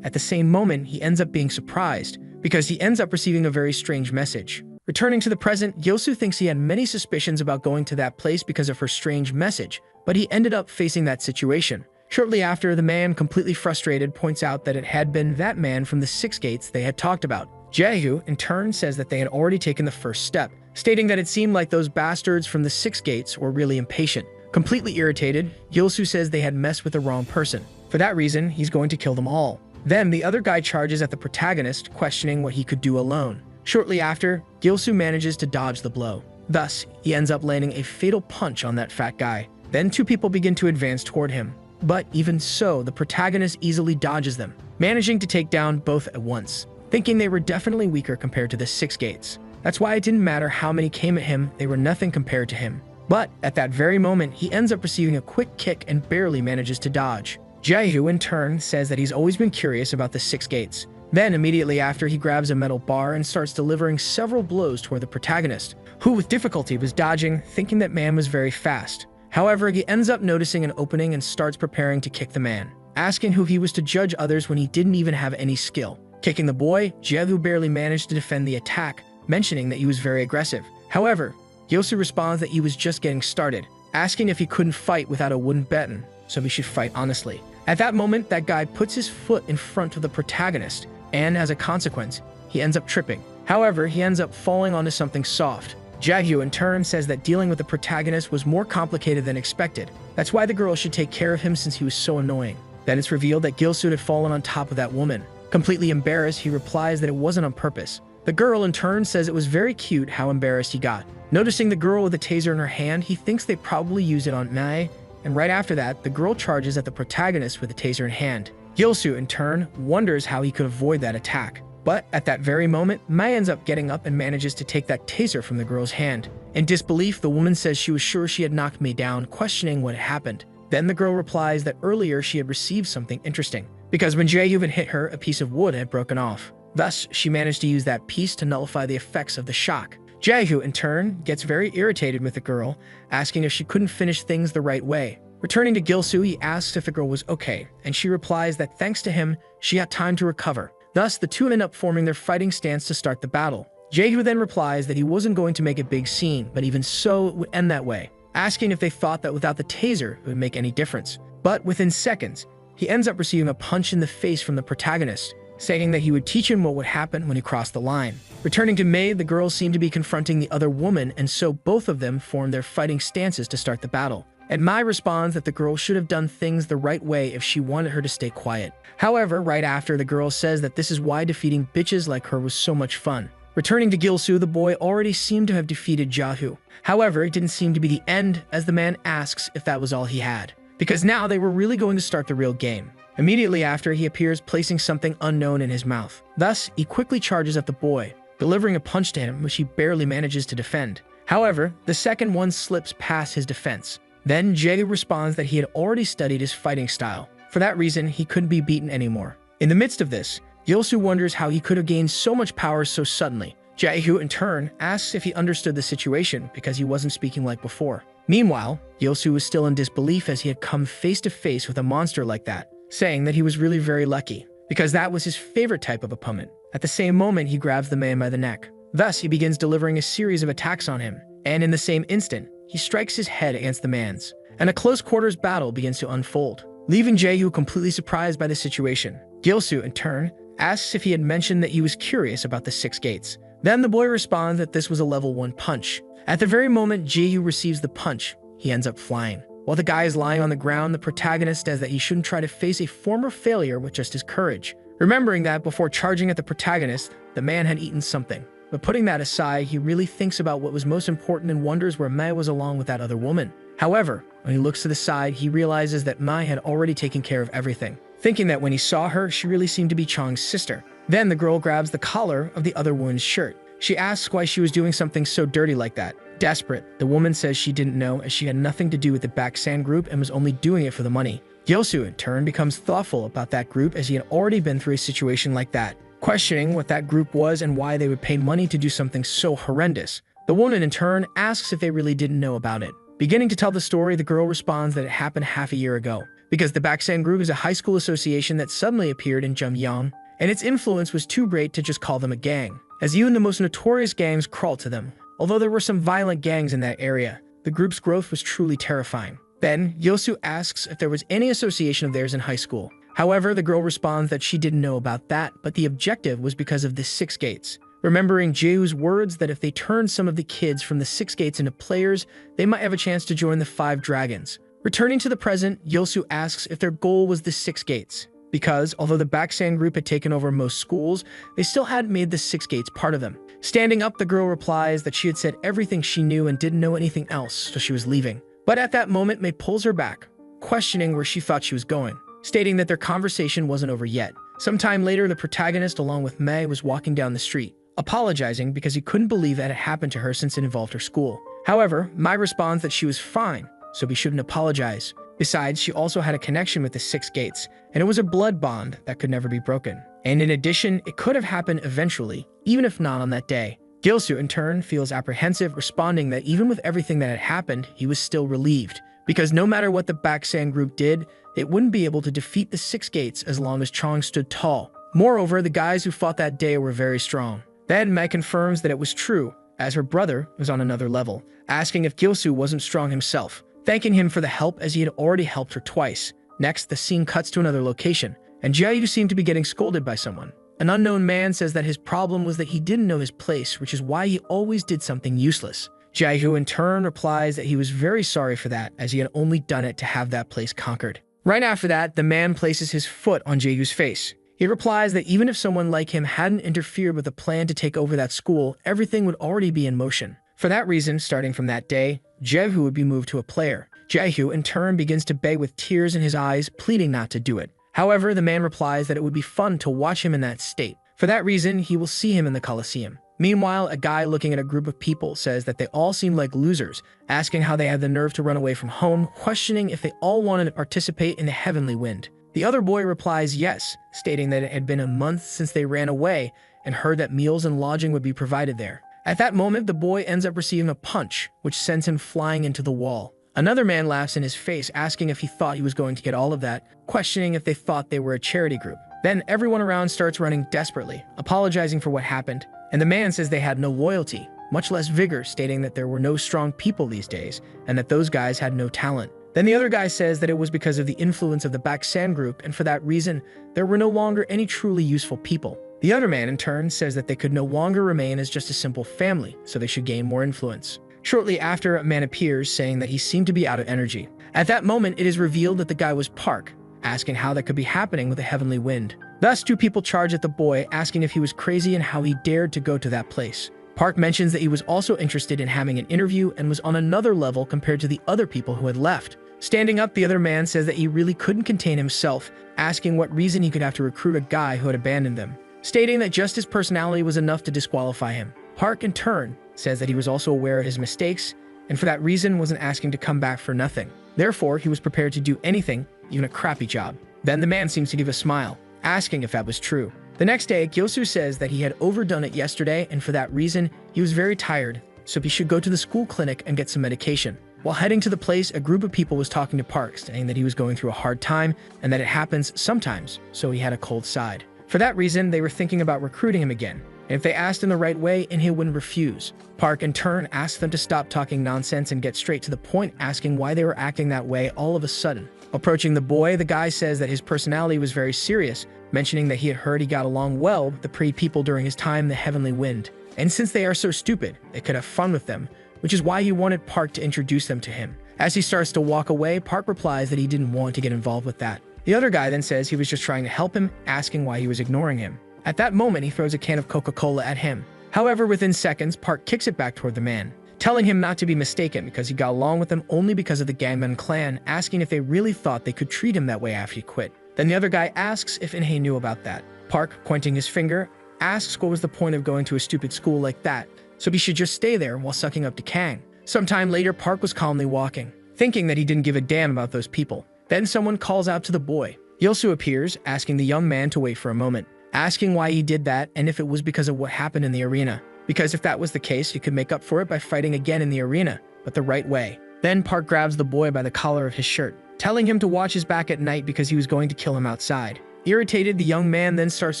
At the same moment, he ends up being surprised, because he ends up receiving a very strange message. Returning to the present, Gilsoo thinks he had many suspicions about going to that place because of her strange message, but he ended up facing that situation. Shortly after, the man, completely frustrated, points out that it had been that man from the 6 gates they had talked about. Jaehoon, in turn, says that they had already taken the first step, stating that it seemed like those bastards from the 6 gates were really impatient. Completely irritated, Gilsoo says they had messed with the wrong person. For that reason, he's going to kill them all. Then the other guy charges at the protagonist, questioning what he could do alone. Shortly after, Gilsoo manages to dodge the blow. Thus, he ends up landing a fatal punch on that fat guy. Then 2 people begin to advance toward him. But even so, the protagonist easily dodges them, managing to take down both at once, thinking they were definitely weaker compared to the 6 gates. That's why it didn't matter how many came at him, they were nothing compared to him. But at that very moment, he ends up receiving a quick kick and barely manages to dodge. Jaehoon, in turn, says that he's always been curious about the 6 gates. Then, immediately after, he grabs a metal bar and starts delivering several blows toward the protagonist, who with difficulty was dodging, thinking that man was very fast. However, he ends up noticing an opening and starts preparing to kick the man, asking who he was to judge others when he didn't even have any skill. Kicking the boy, Jaehoon barely managed to defend the attack, mentioning that he was very aggressive. However, Gilsoo responds that he was just getting started, asking if he couldn't fight without a wooden baton, so he should fight honestly. At that moment, that guy puts his foot in front of the protagonist, and as a consequence, he ends up tripping. However, he ends up falling onto something soft. Jaehoon, in turn, says that dealing with the protagonist was more complicated than expected. That's why the girl should take care of him since he was so annoying. Then it's revealed that Gilsoo had fallen on top of that woman. Completely embarrassed, he replies that it wasn't on purpose. The girl, in turn, says it was very cute how embarrassed he got. Noticing the girl with a taser in her hand, he thinks they probably used it on Mai, and right after that, the girl charges at the protagonist with a taser in hand. Gilsoo, in turn, wonders how he could avoid that attack. But at that very moment, Mai ends up getting up and manages to take that taser from the girl's hand. In disbelief, the woman says she was sure she had knocked Mai down, questioning what had happened. Then the girl replies that earlier she had received something interesting, because when Jaehoon hit her, a piece of wood had broken off. Thus, she managed to use that piece to nullify the effects of the shock. Jaehoon, in turn, gets very irritated with the girl, asking if she couldn't finish things the right way. Returning to Gilsoo, he asks if the girl was okay, and she replies that thanks to him, she had time to recover. Thus, the two end up forming their fighting stance to start the battle. Jaehoon then replies that he wasn't going to make a big scene, but even so, it would end that way, asking if they thought that without the taser, it would make any difference. But within seconds, he ends up receiving a punch in the face from the protagonist, saying that he would teach him what would happen when he crossed the line. Returning to Mai, the girls seem to be confronting the other woman, and so both of them form their fighting stances to start the battle. And Mai responds that the girl should have done things the right way if she wanted her to stay quiet. However, right after, the girl says that this is why defeating bitches like her was so much fun. Returning to Gilsoo, the boy already seemed to have defeated Jaehoon. However, it didn't seem to be the end, as the man asks if that was all he had, because now they were really going to start the real game. Immediately after, he appears placing something unknown in his mouth. Thus, he quickly charges at the boy, delivering a punch to him which he barely manages to defend. However, the second one slips past his defense. Then Jaehoon responds that he had already studied his fighting style. For that reason, he couldn't be beaten anymore. In the midst of this, Gilsoo wonders how he could have gained so much power so suddenly. Jaehoon, in turn, asks if he understood the situation because he wasn't speaking like before. Meanwhile, Gilsoo was still in disbelief as he had come face to face with a monster like that, saying that he was really very lucky, because that was his favorite type of opponent. At the same moment, he grabs the man by the neck. Thus, he begins delivering a series of attacks on him, and in the same instant, he strikes his head against the man's, and a close-quarters battle begins to unfold, leaving Jaehoon completely surprised by the situation. Gilsoo, in turn, asks if he had mentioned that he was curious about the 6 gates. Then the boy responds that this was a level 1 punch. At the very moment Jaehoon receives the punch, he ends up flying. While the guy is lying on the ground, the protagonist says that he shouldn't try to face a former failure with just his courage, remembering that before charging at the protagonist, the man had eaten something. But putting that aside, he really thinks about what was most important and wonders where Mai was along with that other woman. However, when he looks to the side, he realizes that Mai had already taken care of everything, thinking that when he saw her, she really seemed to be Chang's sister. Then the girl grabs the collar of the other woman's shirt. She asks why she was doing something so dirty like that. Desperate, the woman says she didn't know as she had nothing to do with the Baksan group and was only doing it for the money. Gilsu, in turn, becomes thoughtful about that group as he had already been through a situation like that, questioning what that group was and why they would pay money to do something so horrendous. The woman, in turn, asks if they really didn't know about it. Beginning to tell the story, the girl responds that it happened half a year ago, because the Baksan group is a high school association that suddenly appeared in Jumyang, and its influence was too great to just call them a gang, as even the most notorious gangs crawled to them. Although there were some violent gangs in that area, the group's growth was truly terrifying. Then, Yosu asks if there was any association of theirs in high school. However, the girl responds that she didn't know about that, but the objective was because of the 6 gates. Remembering Jehu's words that if they turned some of the kids from the 6 gates into players, they might have a chance to join the 5 dragons. Returning to the present, Yosu asks if their goal was the 6 gates. Because, although the Baksan group had taken over most schools, they still hadn't made the 6 gates part of them. Standing up, the girl replies that she had said everything she knew and didn't know anything else, so she was leaving. But at that moment, Mei pulls her back, questioning where she thought she was going, stating that their conversation wasn't over yet. Sometime later, the protagonist, along with Mei, was walking down the street, apologizing because he couldn't believe that it happened to her since it involved her school. However, Mei responds that she was fine, so he shouldn't apologize. Besides, she also had a connection with the 6 gates, and it was a blood bond that could never be broken. And in addition, it could have happened eventually, even if not on that day. Gilsu, in turn, feels apprehensive, responding that even with everything that had happened, he was still relieved, because no matter what the Baksan group did, it wouldn't be able to defeat the 6 gates as long as Chang stood tall. Moreover, the guys who fought that day were very strong. Then Mei confirms that it was true, as her brother was on another level, asking if Gilsu wasn't strong himself, thanking him for the help as he had already helped her twice. Next, the scene cuts to another location, and Jiayu seemed to be getting scolded by someone. An unknown man says that his problem was that he didn't know his place, which is why he always did something useless. Jiayu, in turn, replies that he was very sorry for that, as he had only done it to have that place conquered. Right after that, the man places his foot on Jiayu's face. He replies that even if someone like him hadn't interfered with the plan to take over that school, everything would already be in motion. For that reason, starting from that day, Jehu would be moved to a player. Jehu, in turn, begins to beg with tears in his eyes, pleading not to do it. However, the man replies that it would be fun to watch him in that state. For that reason, he will see him in the Colosseum. Meanwhile, a guy looking at a group of people says that they all seem like losers, asking how they had the nerve to run away from home, questioning if they all wanted to participate in the heavenly wind. The other boy replies yes, stating that it had been a month since they ran away and heard that meals and lodging would be provided there. At that moment, the boy ends up receiving a punch, which sends him flying into the wall. Another man laughs in his face, asking if he thought he was going to get all of that, questioning if they thought they were a charity group. Then everyone around starts running desperately, apologizing for what happened, and the man says they had no loyalty, much less vigor, stating that there were no strong people these days, and that those guys had no talent. Then the other guy says that it was because of the influence of the Baksan group, and for that reason, there were no longer any truly useful people. The other man, in turn, says that they could no longer remain as just a simple family, so they should gain more influence. Shortly after, a man appears, saying that he seemed to be out of energy. At that moment, it is revealed that the guy was Park, asking how that could be happening with a heavenly wind. Thus, 2 people charge at the boy, asking if he was crazy and how he dared to go to that place. Park mentions that he was also interested in having an interview and was on another level compared to the other people who had left. Standing up, the other man says that he really couldn't contain himself, asking what reason he could have to recruit a guy who had abandoned them, stating that just his personality was enough to disqualify him. Park, in turn, says that he was also aware of his mistakes, and for that reason wasn't asking to come back for nothing. Therefore, he was prepared to do anything, even a crappy job. Then the man seems to give a smile, asking if that was true. The next day, Gyosu says that he had overdone it yesterday, and for that reason, he was very tired, so he should go to the school clinic and get some medication. While heading to the place, a group of people was talking to Park, saying that he was going through a hard time, and that it happens sometimes, so he had a cold side. For that reason, they were thinking about recruiting him again, and if they asked in the right way, and he wouldn't refuse. Park, in turn, asked them to stop talking nonsense and get straight to the point, asking why they were acting that way all of a sudden. Approaching the boy, the guy says that his personality was very serious, mentioning that he had heard he got along well with the pretty people during his time in the Heavenly Wind. And since they are so stupid, they could have fun with them, which is why he wanted Park to introduce them to him. As he starts to walk away, Park replies that he didn't want to get involved with that. The other guy then says he was just trying to help him, asking why he was ignoring him. At that moment, he throws a can of Coca-Cola at him, However, within seconds, Park kicks it back toward the man, telling him not to be mistaken because he got along with them only because of the Gangbang clan, asking if they really thought they could treat him that way after he quit. Then the other guy asks if Inhei knew about that. Park, pointing his finger, asks what was the point of going to a stupid school like that, so he should just stay there while sucking up to Kang. Sometime later, Park was calmly walking, thinking that he didn't give a damn about those people. Then someone calls out to the boy. Yilsu appears, asking the young man to wait for a moment, asking why he did that and if it was because of what happened in the arena. Because if that was the case, he could make up for it by fighting again in the arena, but the right way. Then Park grabs the boy by the collar of his shirt, telling him to watch his back at night because he was going to kill him outside. Irritated, the young man then starts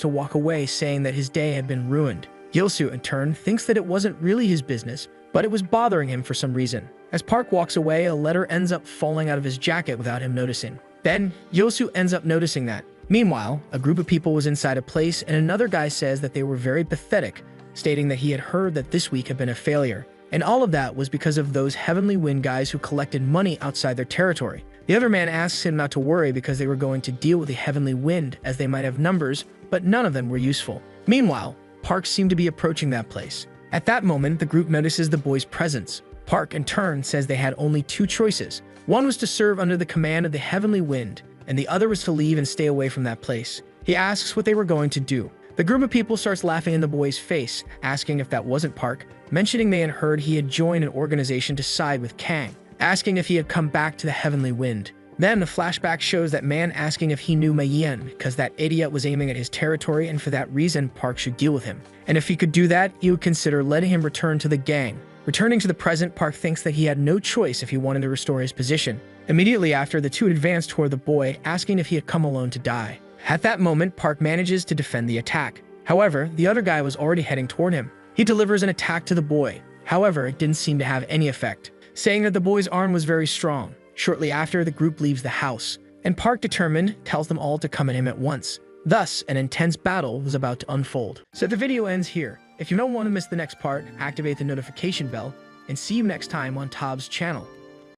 to walk away, saying that his day had been ruined. Yilsu, in turn, thinks that it wasn't really his business, but it was bothering him for some reason. As Park walks away, a letter ends up falling out of his jacket without him noticing. Then, Yilsu ends up noticing that. Meanwhile, a group of people was inside a place, and another guy says that they were very pathetic, stating that he had heard that this week had been a failure. And all of that was because of those Heavenly Wind guys who collected money outside their territory. The other man asks him not to worry because they were going to deal with the Heavenly Wind, as they might have numbers, but none of them were useful. Meanwhile, Park seemed to be approaching that place. At that moment, the group notices the boy's presence. Park, in turn, says they had only two choices. One was to serve under the command of the Heavenly Wind, and the other was to leave and stay away from that place. He asks what they were going to do. The group of people starts laughing in the boy's face, asking if that wasn't Park, mentioning they had heard he had joined an organization to side with Kang, asking if he had come back to the Heavenly Wind. Then the flashback shows that man asking if he knew Mayan because that idiot was aiming at his territory, and for that reason Park should deal with him. And if he could do that, he would consider letting him return to the gang. Returning to the present, Park thinks that he had no choice if he wanted to restore his position. Immediately after, the two advance toward the boy, asking if he had come alone to die. At that moment, Park manages to defend the attack. However, the other guy was already heading toward him. He delivers an attack to the boy. However, it didn't seem to have any effect, saying that the boy's arm was very strong. Shortly after, the group leaves the house, and Park, determined, tells them all to come at him at once. Thus, an intense battle was about to unfold. So the video ends here. If you don't want to miss the next part, activate the notification bell, and see you next time on Tob's channel.